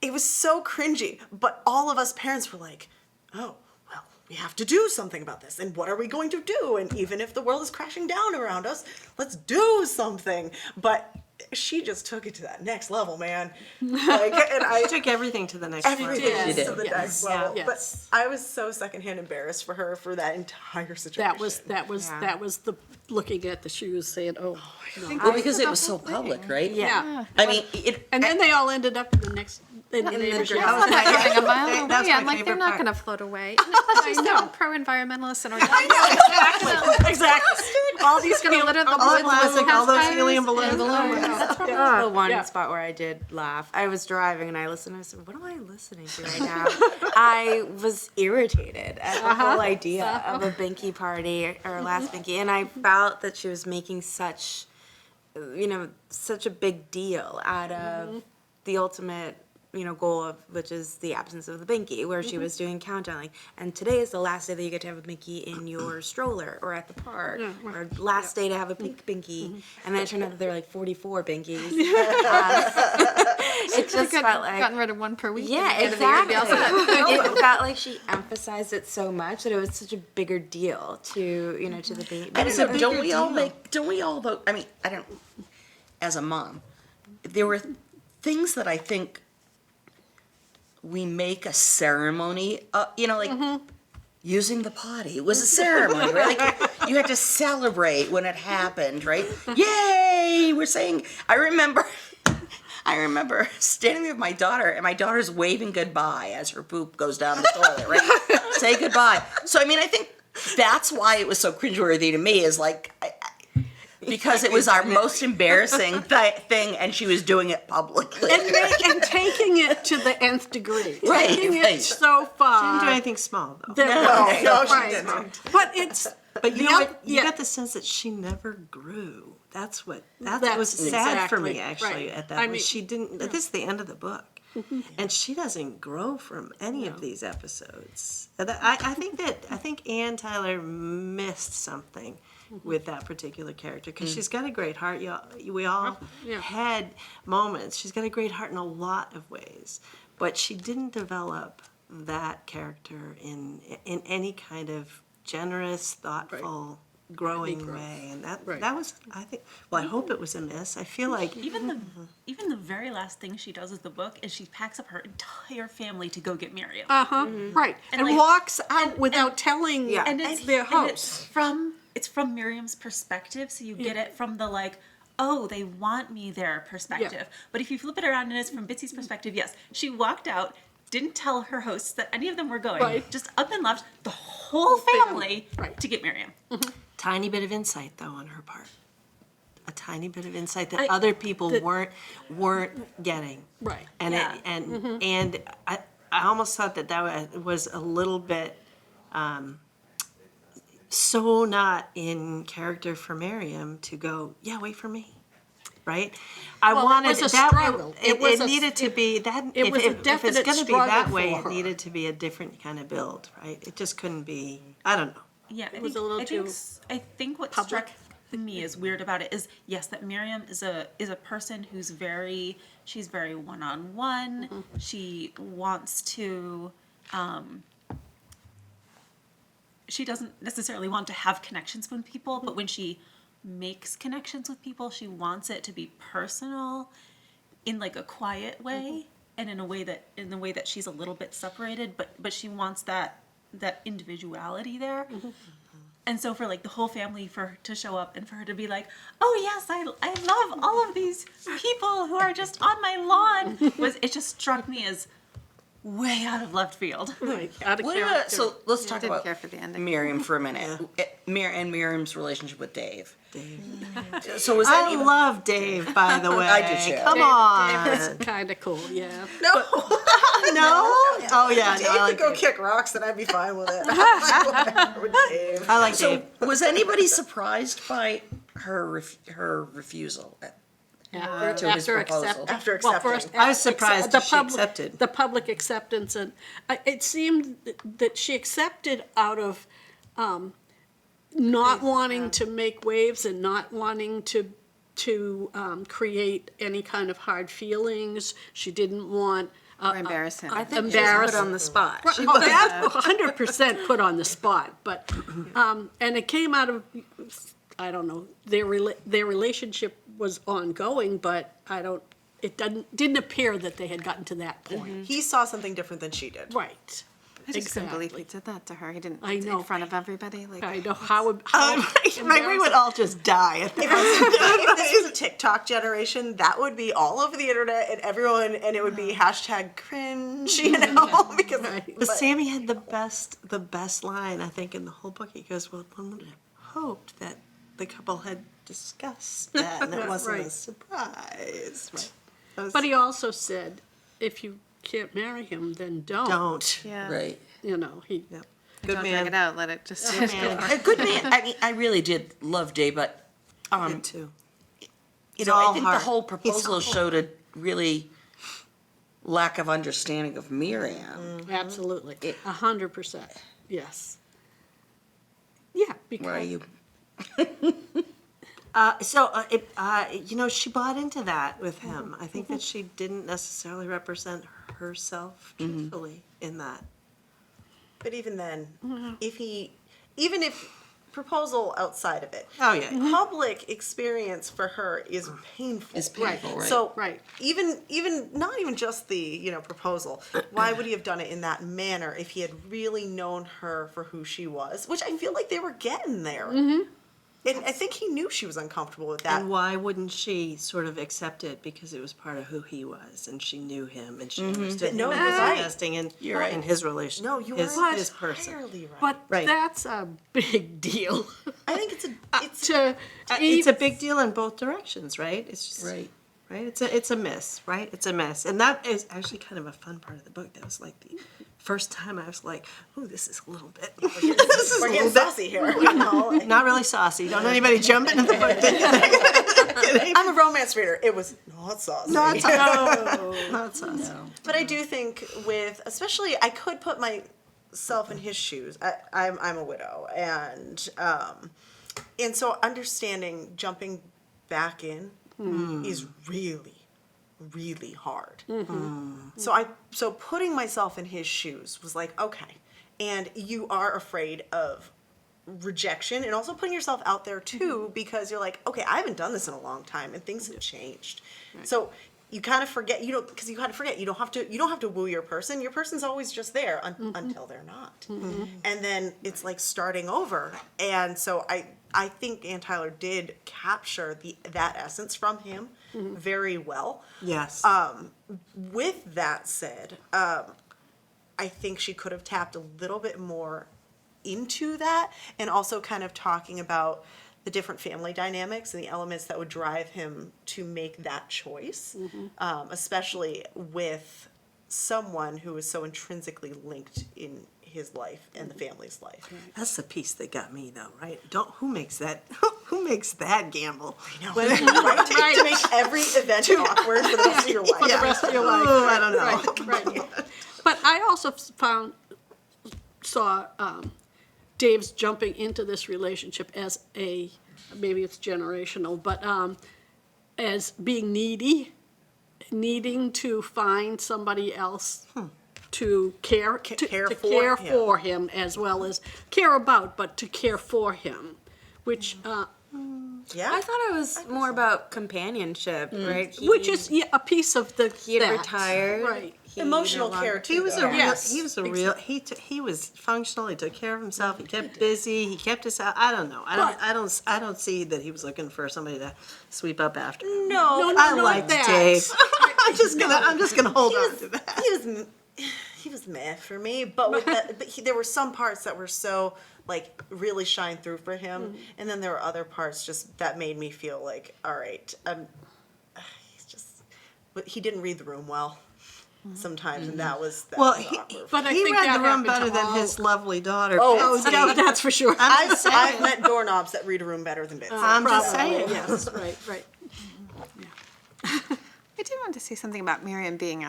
Speaker 4: it was so cringy. But all of us parents were like, oh, well, we have to do something about this. And what are we going to do? And even if the world is crashing down around us, let's do something. But she just took it to that next level, man. Like, and I
Speaker 6: Took everything to the next level.
Speaker 4: everything
Speaker 7: did.
Speaker 4: to the next level.
Speaker 7: Yes.
Speaker 4: But I was so secondhand embarrassed for her for that entire situation.
Speaker 7: That was the, looking at the shoes saying, oh, no.
Speaker 1: Well, because it was so public, right?
Speaker 7: Yeah.
Speaker 1: I mean, it.
Speaker 7: And then they all ended up in the next, in the neighbor's
Speaker 5: neighbor's
Speaker 7: yard.
Speaker 2: Like living a mile away.
Speaker 6: That's my
Speaker 2: I'm like, they're
Speaker 6: favorite
Speaker 2: not
Speaker 6: part.
Speaker 2: going to float away. And plus, she's so pro-environmentalist and organic.
Speaker 7: Exactly. All these
Speaker 2: Going to litter the
Speaker 6: All the
Speaker 2: woods with
Speaker 6: plastic, all those
Speaker 2: campfires
Speaker 6: helium balloons.
Speaker 5: That's probably the one
Speaker 7: Yeah.
Speaker 5: spot where I did laugh. I was driving and I listened. I said, "What am I listening to right now?" I was irritated at the whole idea of a binky party or last binky, and I felt that she was making such, such a big deal out of the ultimate, goal of which is the absence of the binky, where she was doing countdown, like, and today is the last day that you get to have a binky in your stroller or at the park, or last day to have a pink binky, and then it turned out that there were like 44 binkies. It just felt like
Speaker 2: gotten rid of one per week.
Speaker 5: yeah,
Speaker 2: and at the end of the year,
Speaker 5: exactly.
Speaker 2: they also had-
Speaker 5: It felt like she emphasized it so much that it was such a bigger deal to to the baby.
Speaker 1: And so don't we all though, I mean, I don't, as a mom, there were things that I think we make a ceremony, like using the potty. It was a ceremony, right? Like you had to celebrate when it happened, right? Yay! We're saying, I remember standing there with my daughter, and my daughter's waving goodbye as her poop goes down the toilet, right? Say goodbye. So, I mean, I think that's why it was so cringeworthy to me, is like, because it was our most embarrassing thing, and she was doing it publicly.
Speaker 7: and taking it to the nth degree.
Speaker 1: Right,
Speaker 7: Taking
Speaker 1: right.
Speaker 7: it so far.
Speaker 6: Didn't do anything small though.
Speaker 7: that-
Speaker 4: No, she
Speaker 7: right.
Speaker 4: didn't.
Speaker 7: But it's,
Speaker 6: But you
Speaker 7: The
Speaker 6: know
Speaker 7: oth-
Speaker 6: what? You
Speaker 7: yeah.
Speaker 6: got the sense that she never grew. That was
Speaker 7: That's
Speaker 6: sad for me
Speaker 7: exactly
Speaker 6: actually.
Speaker 7: right.
Speaker 6: At that,
Speaker 7: I
Speaker 6: was
Speaker 7: mean-
Speaker 6: she didn't. This is the end of the book, and she doesn't grow from any of these episodes. And I think Ann Tyler missed something with that particular character because she's got a great heart. We all
Speaker 7: Yeah.
Speaker 6: had moments. She's got a great heart in a lot of ways, but she didn't develop that character in any kind of generous, thoughtful, growing way. And that was, I think, well, I hope it was a miss. I feel like
Speaker 3: Even the very last thing she does with the book is she packs up her entire family to go get Miriam.
Speaker 7: right. And
Speaker 3: like-
Speaker 7: walks out without telling
Speaker 5: Yeah.
Speaker 7: their
Speaker 3: And
Speaker 7: host.
Speaker 3: it's from Miriam's perspective, so you get it from the like, oh, they want me there perspective. But if you flip it around and it's from Bitsy's perspective, yes, she walked out, didn't tell her hosts that any of them were going,
Speaker 7: Right.
Speaker 3: just up and left the whole family
Speaker 7: Right.
Speaker 3: to get Miriam.
Speaker 6: tiny bit of insight though on her part. A tiny bit of insight that
Speaker 3: I-
Speaker 6: other people
Speaker 7: that-
Speaker 6: weren't getting.
Speaker 7: Right.
Speaker 6: And
Speaker 3: Yeah.
Speaker 6: and I almost thought that was a little bit so not in character for Miriam to go, yeah, wait for me. Right? I
Speaker 7: Well, it
Speaker 6: wanted
Speaker 7: was a
Speaker 6: that
Speaker 7: struggle.
Speaker 6: it
Speaker 7: was a-
Speaker 6: needed to be that
Speaker 7: it
Speaker 6: if,
Speaker 7: was a
Speaker 6: if it's
Speaker 7: definite
Speaker 6: going to be that
Speaker 7: struggle
Speaker 6: way,
Speaker 7: for
Speaker 6: it
Speaker 7: her.
Speaker 6: needed to be a different kind of build, right? It just couldn't be, I don't know.
Speaker 3: Yeah,
Speaker 7: was a little too
Speaker 3: I think what
Speaker 7: public.
Speaker 3: struck me as weird about it is yes, that Miriam is a person who's she's very one-on-one.
Speaker 7: Mm-hmm.
Speaker 3: She wants to she doesn't necessarily want to have connections with people, but when she makes connections with people, she wants it to be personal in like a quiet way and in the way that she's a little bit separated, but she wants that individuality there. And so for like the whole family for her to show up and for her to be like, oh yes, I love all of these people who are just on my lawn, it just struck me as way out of left field.
Speaker 7: Right. Out of
Speaker 1: What
Speaker 7: character.
Speaker 1: about, so let's talk
Speaker 2: didn't
Speaker 1: about
Speaker 2: care for the ending.
Speaker 1: Miriam for a minute. Miriam's relationship with Dave. So was
Speaker 6: I
Speaker 1: any
Speaker 6: love Dave, by the way.
Speaker 1: I do too.
Speaker 6: Come on.
Speaker 7: It's kind of cool, yeah.
Speaker 4: No,
Speaker 6: No? Oh yeah,
Speaker 4: Dave
Speaker 6: no, I like
Speaker 4: could go
Speaker 6: Dave.
Speaker 4: kick rocks and I'd be fine with it. Whatever with Dave.
Speaker 6: I like
Speaker 1: So
Speaker 6: Dave.
Speaker 1: was anybody surprised by her refusal?
Speaker 7: After
Speaker 1: his proposal.
Speaker 4: After
Speaker 7: well,
Speaker 4: accepting.
Speaker 7: first,
Speaker 6: I was surprised
Speaker 7: the
Speaker 6: that she accepted.
Speaker 7: The public acceptance, and it seemed that she accepted out of not wanting to make waves and not wanting to create any kind of hard feelings. She didn't want.
Speaker 2: Or embarrass him.
Speaker 5: I think she was
Speaker 7: Embarrassed.
Speaker 5: put on the spot.
Speaker 7: Oh, that's 100% put on the spot, but and it came out of I don't know, their relationship was ongoing, but it didn't appear that they had gotten to that point.
Speaker 4: He saw something different than she did.
Speaker 7: Right.
Speaker 2: I just couldn't believe he
Speaker 7: Exactly.
Speaker 2: did that to her. He didn't
Speaker 7: I know.
Speaker 2: in front of everybody. Like
Speaker 7: I know how
Speaker 4: Right, we would all just die. If this was a TikTok generation, that would be all over the internet and everyone, and it would be hashtag cringe, you know, because.
Speaker 7: Right.
Speaker 6: But Sammy had the best line, I think, in the whole book. He goes, well, one would have hoped that the couple had discussed that and it wasn't a
Speaker 7: Right.
Speaker 6: surprise. Right. That was-
Speaker 7: But he also said, if you can't marry him, then
Speaker 6: don't.
Speaker 2: yeah,
Speaker 1: Right.
Speaker 7: You know, he.
Speaker 6: Yep.
Speaker 2: Don't drag it out. Let it just.
Speaker 1: A good man. I mean, I really did love Dave, but
Speaker 6: Did too.
Speaker 1: you
Speaker 6: It's
Speaker 1: know, I
Speaker 6: all
Speaker 1: think
Speaker 6: heart.
Speaker 1: the whole
Speaker 6: It's
Speaker 1: proposal
Speaker 6: all-
Speaker 1: showed a really lack of understanding of Miriam.
Speaker 7: Absolutely. 100%. Yes. Yeah, because.
Speaker 1: Where are you?
Speaker 6: She bought into that with him. I think that she didn't necessarily represent herself truthfully in that.
Speaker 4: But even then, even if proposal outside of it,
Speaker 6: Oh, yeah.
Speaker 4: public experience for her is painful.
Speaker 1: It's painful, right?
Speaker 4: So
Speaker 7: Right.
Speaker 4: even not even just the proposal. Why would he have done it in that manner if he had really known her for who she was? Which I feel like they were getting there. And I think he knew she was uncomfortable with that.
Speaker 6: And why wouldn't she sort of accept it because it was part of who he was and she knew him and she understood
Speaker 4: No,
Speaker 6: him
Speaker 4: you're
Speaker 6: and was
Speaker 4: right.
Speaker 6: investing in,
Speaker 1: You're right.
Speaker 6: in his relation.
Speaker 4: No, you
Speaker 6: his,
Speaker 4: are
Speaker 6: his person.
Speaker 4: entirely right.
Speaker 7: But
Speaker 6: Right.
Speaker 7: that's a big deal.
Speaker 4: I think it's
Speaker 6: It's a big deal in both directions, right? It's just
Speaker 1: Right.
Speaker 6: right. It's a miss, right? It's a miss, and that is actually kind of a fun part of the book. That was like the first time I was like, "Oh, this is a little bit." This is
Speaker 4: we're
Speaker 6: a
Speaker 4: getting
Speaker 6: little bit
Speaker 4: saucy here. You know?
Speaker 6: not really saucy. Don't anybody jump into the book.
Speaker 4: I'm a romance reader. It was not saucy.
Speaker 6: Not saucy. Not saucy.
Speaker 4: But I do think especially I could put myself in his shoes. I'm a widow, and so understanding jumping back in is really, really hard. So putting myself in his shoes was like, okay, and you are afraid of rejection and also putting yourself out there too because you're like, okay, I haven't done this in a long time and things have changed. So you kind of forget, you don't have to woo your person. Your person's always just there until they're not. And then it's like starting over. And so I think Ann Tyler did capture that essence from him very well.
Speaker 6: Yes.
Speaker 4: With that said, I think she could have tapped a little bit more into that and also kind of talking about the different family dynamics and the elements that would drive him to make that choice, especially with someone who is so intrinsically linked in his life and the family's life.
Speaker 6: That's the piece that got me, though, right? Who makes that? Who makes that gamble?
Speaker 4: Right? To make every event awkward for the rest of your life.
Speaker 7: For the rest of your life.
Speaker 6: Oh, I don't know.
Speaker 7: Right. But I also saw Dave's jumping into this relationship as maybe it's generational, but as being needing to find somebody else to care for him as well as care about, but to care for him, which
Speaker 4: Yeah.
Speaker 5: I thought it was more about companionship, right?
Speaker 7: which is a piece of the
Speaker 5: he had
Speaker 7: that.
Speaker 5: retired.
Speaker 7: Right.
Speaker 4: Emotional care too.
Speaker 6: He was a real.
Speaker 7: Yes.
Speaker 6: He was a real. He was functional. He took care of himself. He kept busy. He kept his. I don't know. I don't see that he was looking for somebody to sweep up after him.
Speaker 4: No,
Speaker 6: I
Speaker 7: not
Speaker 6: liked
Speaker 7: that.
Speaker 6: Dave. I'm just gonna hold on to that.
Speaker 4: he was meh for me, but there were some parts that were so like really shine through for him, and then there were other parts just that made me feel like, all right, he didn't read the room well sometimes, and that was awkward.
Speaker 7: But I
Speaker 6: he
Speaker 7: think
Speaker 6: read
Speaker 7: that
Speaker 6: the room
Speaker 7: happened
Speaker 6: better
Speaker 7: to
Speaker 6: than
Speaker 7: all-
Speaker 6: his lovely daughter.
Speaker 4: Oh,
Speaker 6: Betsy.
Speaker 7: No, that's for sure.
Speaker 4: I've met doorknobs that read a room better than Bitsy.
Speaker 6: I'm just
Speaker 7: Probably,
Speaker 6: saying.
Speaker 7: yes, right.
Speaker 2: I do wanted to say something about Miriam being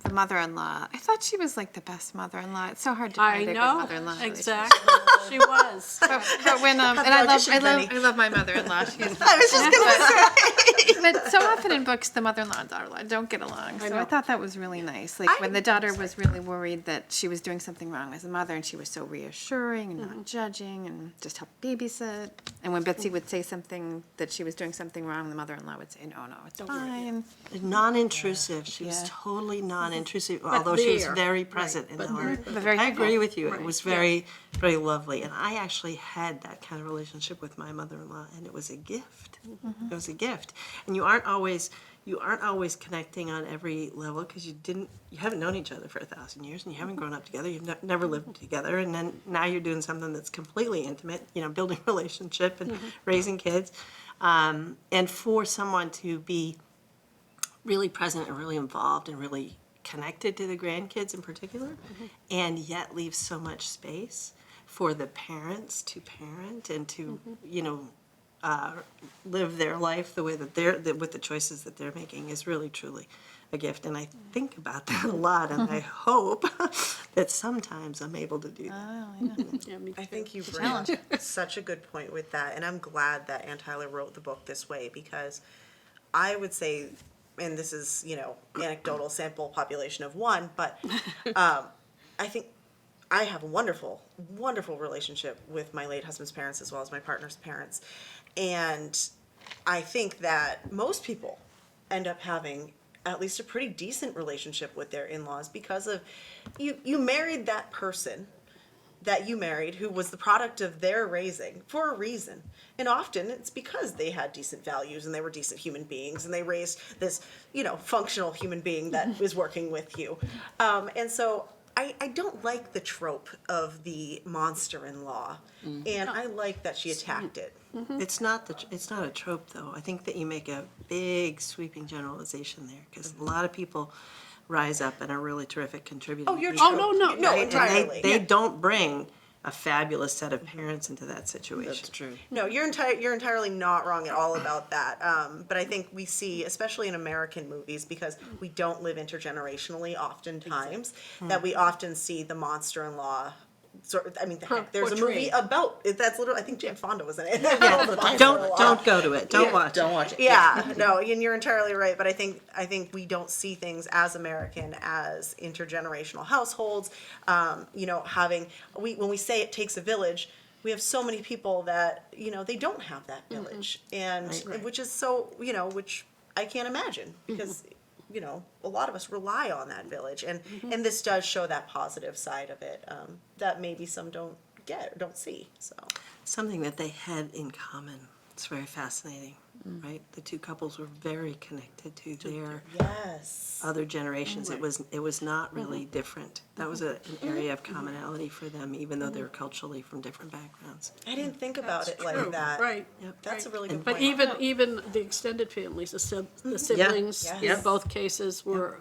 Speaker 2: the mother-in-law. I thought she was like the best mother-in-law. It's so hard to
Speaker 7: I
Speaker 2: find a good
Speaker 7: know,
Speaker 2: mother-in-law.
Speaker 7: exactly. She was.
Speaker 2: But when and I love my mother-in-law. She's
Speaker 4: I was just gonna say.
Speaker 2: but so often in books the mother-in-law and daughter-in-law don't get along. So I thought that was really nice. Like when the daughter was really worried that she was doing something wrong as a mother, and she was so reassuring and not judging and just help babysit. And when Betsy would say something that she was doing something wrong, the mother-in-law would say, no, it's fine.
Speaker 6: Non-intrusive. She was
Speaker 2: Yeah.
Speaker 6: totally non-intrusive, although she was
Speaker 7: there.
Speaker 6: very present in the home.
Speaker 2: But very
Speaker 6: I agree
Speaker 2: helpful.
Speaker 6: with you. It was very, very lovely. And I actually had that kind of relationship with my mother-in-law, and it was a gift. It was a gift. And you aren't always connecting on every level because you haven't known each other for 1,000 years, and you haven't grown up together. You've never lived together, and then now you're doing something that's completely intimate. Building a relationship and raising kids, and for someone to be really present and really involved and really connected to the grandkids in particular, and yet leave so much space for the parents to parent and to live their life the way that with the choices that they're making is really truly a gift. And I think about that a lot, and I hope that sometimes I'm able to do that.
Speaker 7: Yeah, me
Speaker 4: I
Speaker 7: too.
Speaker 4: think you bring such a good point with that, and I'm glad that Ann Tyler wrote the book this way, because I would say, and this is, anecdotal sample population of one, but I think I have a wonderful, wonderful relationship with my late husband's parents as well as my partner's parents. And I think that most people end up having at least a pretty decent relationship with their in-laws because of you married that person that you married who was the product of their raising for a reason. And often it's because they had decent values and they were decent human beings and they raised this, functional human being that is working with you. And so I don't like the trope of the monster-in-law, and I like that she attacked it.
Speaker 6: It's not a trope, though. I think that you make a big sweeping generalization there, because a lot of people rise up and are really terrific contributors.
Speaker 4: Oh, you're
Speaker 7: Oh,
Speaker 4: true.
Speaker 7: no.
Speaker 4: No,
Speaker 6: And
Speaker 4: entirely.
Speaker 6: they don't bring a fabulous set of parents into that situation.
Speaker 1: That's true.
Speaker 4: No, you're entirely not wrong at all about that. But I think we see, especially in American movies, because we don't live intergenerationally oftentimes, that we often see the monster-in-law. There's a movie about that's literally. I think Jane Fonda was in it.
Speaker 6: Don't go to it. Don't watch.
Speaker 1: Don't watch it.
Speaker 4: Yeah, no, and you're entirely right. But I think we don't see things as American as intergenerational households. When we say it takes a village, we have so many people that they don't have that village, and which is so which I can't imagine because a lot of us rely on that village, and this does show that positive side of it that maybe some don't see. So
Speaker 6: Something that they had in common. It's very fascinating, right? The two couples were very connected to their
Speaker 4: yes,
Speaker 6: other generations. It was not really different. That was an area of commonality for them, even though they were culturally from different backgrounds.
Speaker 4: I didn't think about it
Speaker 7: True,
Speaker 4: like that.
Speaker 7: right.
Speaker 4: That's a really good
Speaker 7: But
Speaker 4: point.
Speaker 7: even the extended families, the siblings,
Speaker 4: Yes.
Speaker 7: in both cases were,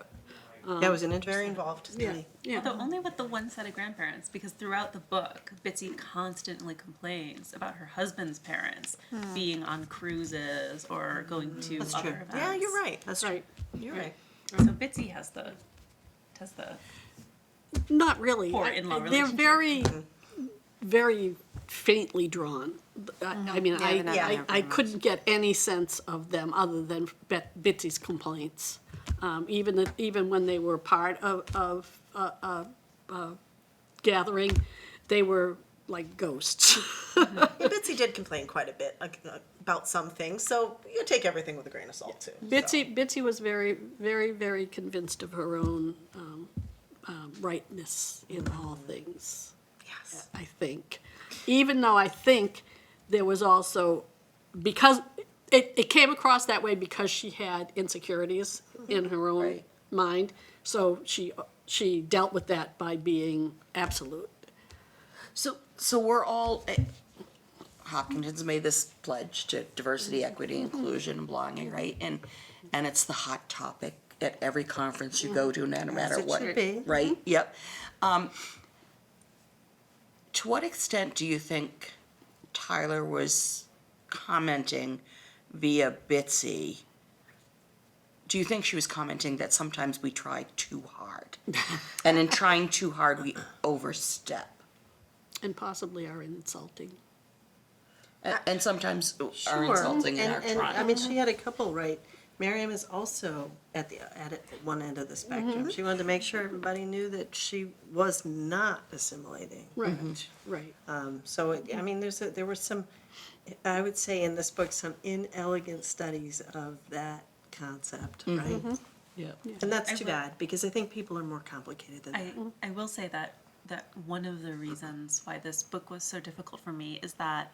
Speaker 6: That was an
Speaker 4: Very
Speaker 6: interesting.
Speaker 4: involved.
Speaker 7: yeah.
Speaker 3: Although only with the one set of grandparents, because throughout the book, Bitsy constantly complains about her husband's parents being on cruises or going to
Speaker 6: That's
Speaker 3: other
Speaker 6: true.
Speaker 3: events.
Speaker 4: Yeah, you're right.
Speaker 6: That's
Speaker 7: Right.
Speaker 4: You're right.
Speaker 3: So Bitsy has the
Speaker 7: Not really.
Speaker 3: Or in-law
Speaker 7: They're
Speaker 3: relationship.
Speaker 7: very, very faintly drawn. I mean,
Speaker 2: Yeah, they're not there
Speaker 7: I
Speaker 2: very much.
Speaker 7: couldn't get any sense of them other than Bitsy's complaints. Even when they were part of gathering, they were like ghosts.
Speaker 4: Yeah, Bitsy did complain quite a bit about some things, so you take everything with a grain of salt too.
Speaker 7: Bitsy was very, very, very convinced of her own rightness in all things.
Speaker 4: Yes.
Speaker 7: I think, even though I think there was also, because it came across that way because she had insecurities in her own mind, so she dealt with that by being absolute.
Speaker 1: So we're all, Hopkinton's made this pledge to diversity, equity, inclusion, and belonging, right? And it's the hot topic at every conference you go to, no matter
Speaker 4: it
Speaker 1: what,
Speaker 4: should be.
Speaker 1: right? Yep. To what extent do you think Tyler was commenting via Bitsy do you think she was commenting that sometimes we try too hard? And in trying too hard, we overstep?
Speaker 7: And possibly are insulting.
Speaker 1: And sometimes are
Speaker 6: Sure.
Speaker 1: insulting in our
Speaker 6: And I
Speaker 1: trying.
Speaker 6: mean, she had a couple, right? Miriam is also at one end of the spectrum. She wanted to make sure everybody knew that she was not assimilating.
Speaker 7: Right, right.
Speaker 6: So, I mean, there were some, I would say in this book, some inelegant studies of that concept, right?
Speaker 7: Yeah.
Speaker 6: And that's
Speaker 3: I
Speaker 6: too
Speaker 3: will-
Speaker 6: bad, because I think people are more complicated than that.
Speaker 3: I will say that one of the reasons why this book was so difficult for me is that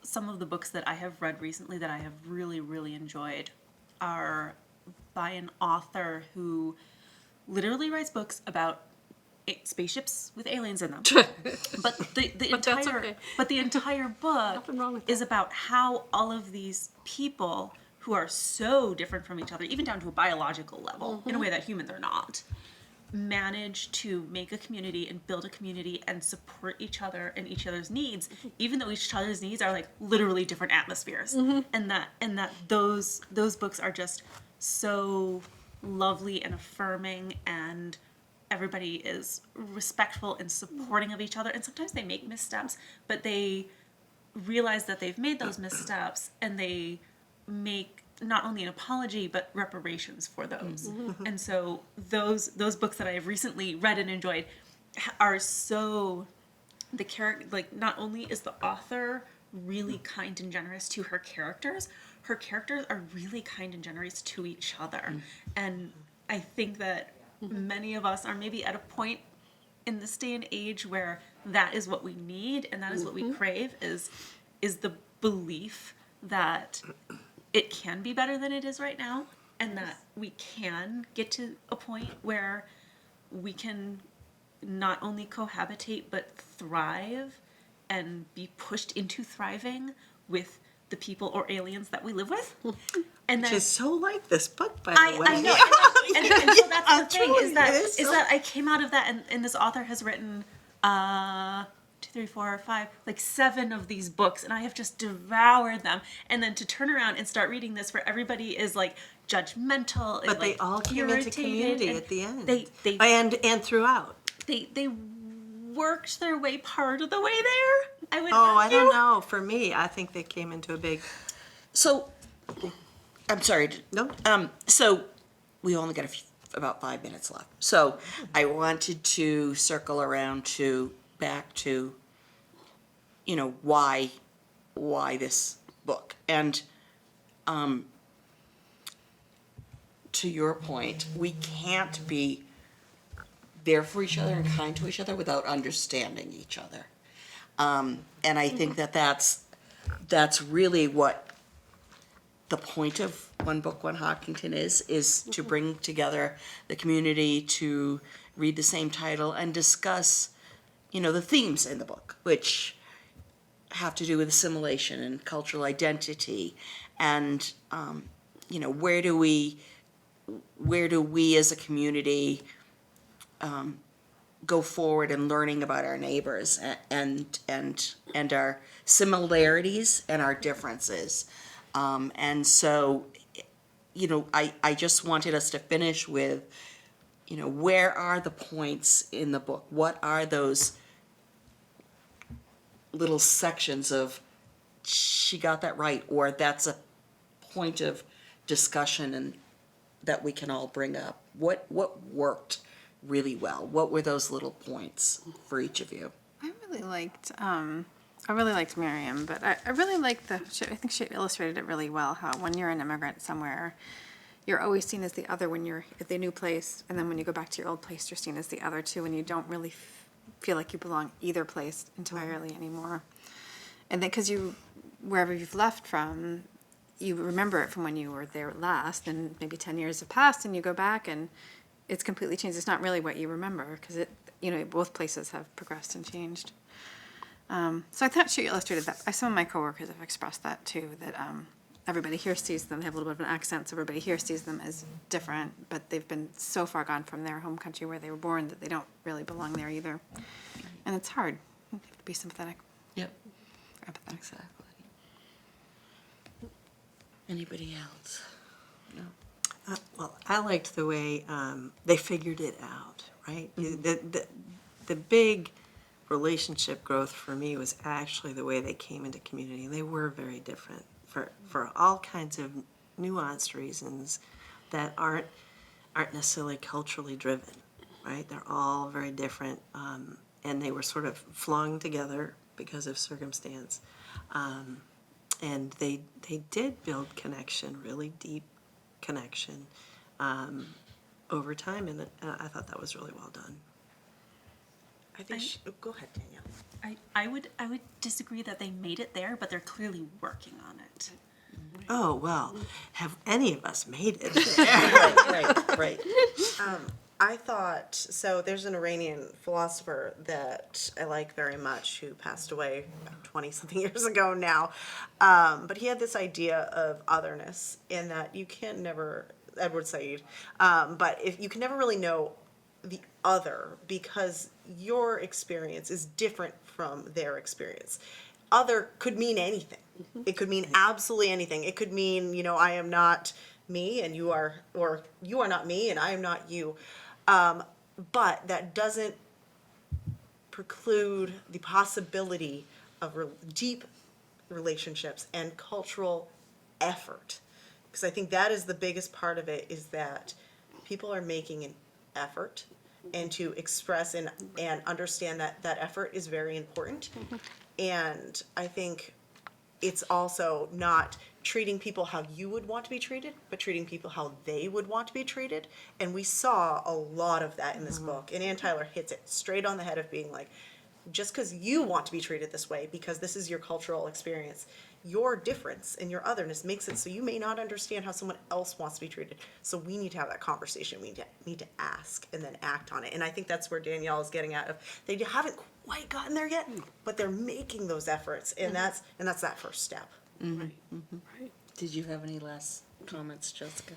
Speaker 3: some of the books that I have read recently that I have really, really enjoyed are by an author who literally writes books about spaceships with aliens in them. But the
Speaker 7: But that's
Speaker 3: entire
Speaker 7: okay.
Speaker 3: but the entire book
Speaker 7: Nothing wrong with
Speaker 3: is about how all of these people who are so different from each other, even down to a biological level, in a way that humans are not, manage to make a community and build a community and support each other and each other's needs, even though each other's needs are like literally different atmospheres. And that those books are just so lovely and affirming, and everybody is respectful and supporting of each other. And sometimes they make missteps, but they realize that they've made those missteps, and they make not only an apology but reparations for those. And so those books that I have recently read and enjoyed are so, the character, like, not only is the author really kind and generous to her characters are really kind and generous to each other. And I think that many of us are maybe at a point in this day and age where that is what we need and that is what we crave, is the belief that it can be better than it is right now, and that we can get to a point where we can not only cohabitate but thrive and be pushed into thriving with the people or aliens that we live with. And
Speaker 6: Which
Speaker 3: then
Speaker 6: is so like this book, by
Speaker 3: I
Speaker 6: the way.
Speaker 3: know, and so that's the thing,
Speaker 6: Truly,
Speaker 3: is that
Speaker 6: it is so-
Speaker 3: I came out of that, and this author has written 2, 3, 4, 5, like 7 of these books, and I have just devoured them. And then to turn around and start reading this where everybody is like judgmental, and,
Speaker 6: But they
Speaker 3: like,
Speaker 6: all came into
Speaker 3: irritated,
Speaker 6: community
Speaker 3: and
Speaker 6: at the end.
Speaker 3: They
Speaker 6: And throughout.
Speaker 3: they worked their way part of the way there. I would
Speaker 6: Oh, I
Speaker 3: argue.
Speaker 6: don't know. For me, I think they came into a big,
Speaker 1: So, I'm sorry.
Speaker 6: No.
Speaker 1: So, we only got about 5 minutes left. So, I wanted to circle around back to, why this book. And, to your point, we can't be there for each other and kind to each other without understanding each other. And I think that's really what the point of One Book, One Hopkinton is to bring together the community to read the same title and discuss, the themes in the book, which have to do with assimilation and cultural identity, and where do we as a community go forward in learning about our neighbors and our similarities and our differences. And so, I just wanted us to finish with, where are the points in the book? What are those little sections of, she got that right, or that's a point of discussion and that we can all bring up? What worked really well? What were those little points for each of you?
Speaker 2: I really liked Miriam, but I really liked I think she illustrated it really well, how when you're an immigrant somewhere, you're always seen as the other when you're at the new place, and then when you go back to your old place, you're seen as the other too, and you don't really feel like you belong either place entirely anymore. And then because wherever you've left from, you remember it from when you were there last, and maybe 10 years have passed, and you go back and it's completely changed. It's not really what you remember, because both places have progressed and changed. So I thought she illustrated that. Some of my coworkers have expressed that too, that everybody here sees them, they have a little bit of an accent, so everybody here sees them as different, but they've been so far gone from their home country where they were born that they don't really belong there either. And it's hard. You have to be sympathetic,
Speaker 1: Yep,
Speaker 2: or empathetic.
Speaker 1: exactly. Anybody else? No?
Speaker 6: Well, I liked the way they figured it out, right? The big relationship growth for me was actually the way they came into community. They were very different for all kinds of nuanced reasons that aren't necessarily culturally driven, right? They're all very different, and they were sort of flung together because of circumstance. And they did build connection, really deep connection, over time, and I thought that was really well done.
Speaker 4: I think. Go ahead, Danielle.
Speaker 3: I would disagree that they made it there, but they're clearly working on it.
Speaker 6: Oh, well, have any of us made it?
Speaker 4: Right. I thought, so there's an Iranian philosopher that I like very much who passed away about 20-something years ago now. But he had this idea of otherness in that you can never, Edward Said, but if you can never really know the other because your experience is different from their experience. Other could mean anything. It could mean absolutely anything. It could mean, I am not me and you are, or you are not me and I am not you. But that doesn't preclude the possibility of deep relationships and cultural effort. Because I think that is the biggest part of it, is that people are making an effort, and to express and understand that that effort is very important. And I think it's also not treating people how you would want to be treated, but treating people how they would want to be treated. And we saw a lot of that in this book. And Ann Tyler hits it straight on the head of being like, just because you want to be treated this way, because this is your cultural experience, your difference and your otherness makes it so you may not understand how someone else wants to be treated. So we need to have that conversation. We need to ask and then act on it. And I think that's where Danielle is getting at. They haven't quite gotten there yet, but they're making those efforts, and that's that first step.
Speaker 7: Right.
Speaker 1: Did you have any last comments, Jessica?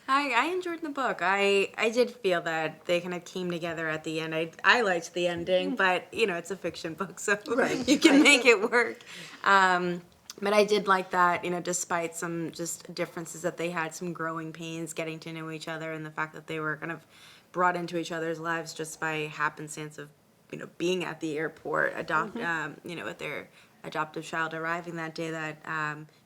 Speaker 5: I enjoyed the book. I did feel that they kind of came together at the end. I liked the ending, but it's a fiction book, so you can make it work. But I did like that, despite some just differences that they had, some growing pains, getting to know each other, and the fact that they were kind of brought into each other's lives just by happenstance of, being at the airport, with their adoptive child arriving that day, that,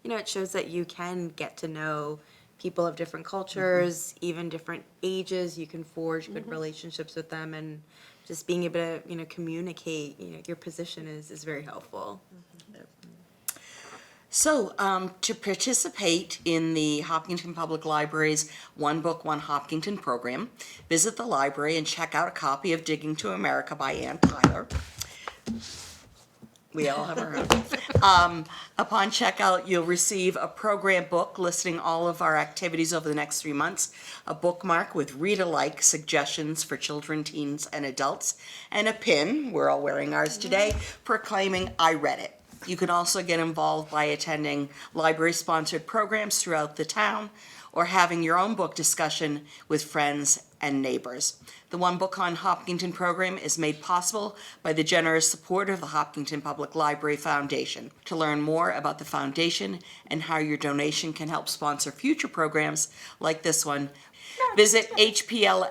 Speaker 5: it shows that you can get to know people of different cultures, even different ages. You can forge good relationships with them, and just being able to, communicate, your position is very helpful.
Speaker 1: So, to participate in the Hopkinton Public Library's One Book, One Hopkinton program, visit the library and check out a copy of Digging to America by Ann Tyler. We all have our own. Upon checkout, you'll receive a program book listing all of our activities over the next 3 months, a bookmark with read-alike suggestions for children, teens, and adults, and a pin, we're all wearing ours today, proclaiming, "I read it." You can also get involved by attending library-sponsored programs throughout the town or having your own book discussion with friends and neighbors. The One Book on Hopkinton program is made possible by the generous support of the Hopkinton Public Library Foundation. To learn more about the foundation and how your donation can help sponsor future programs like this one, visit hplfinc.org.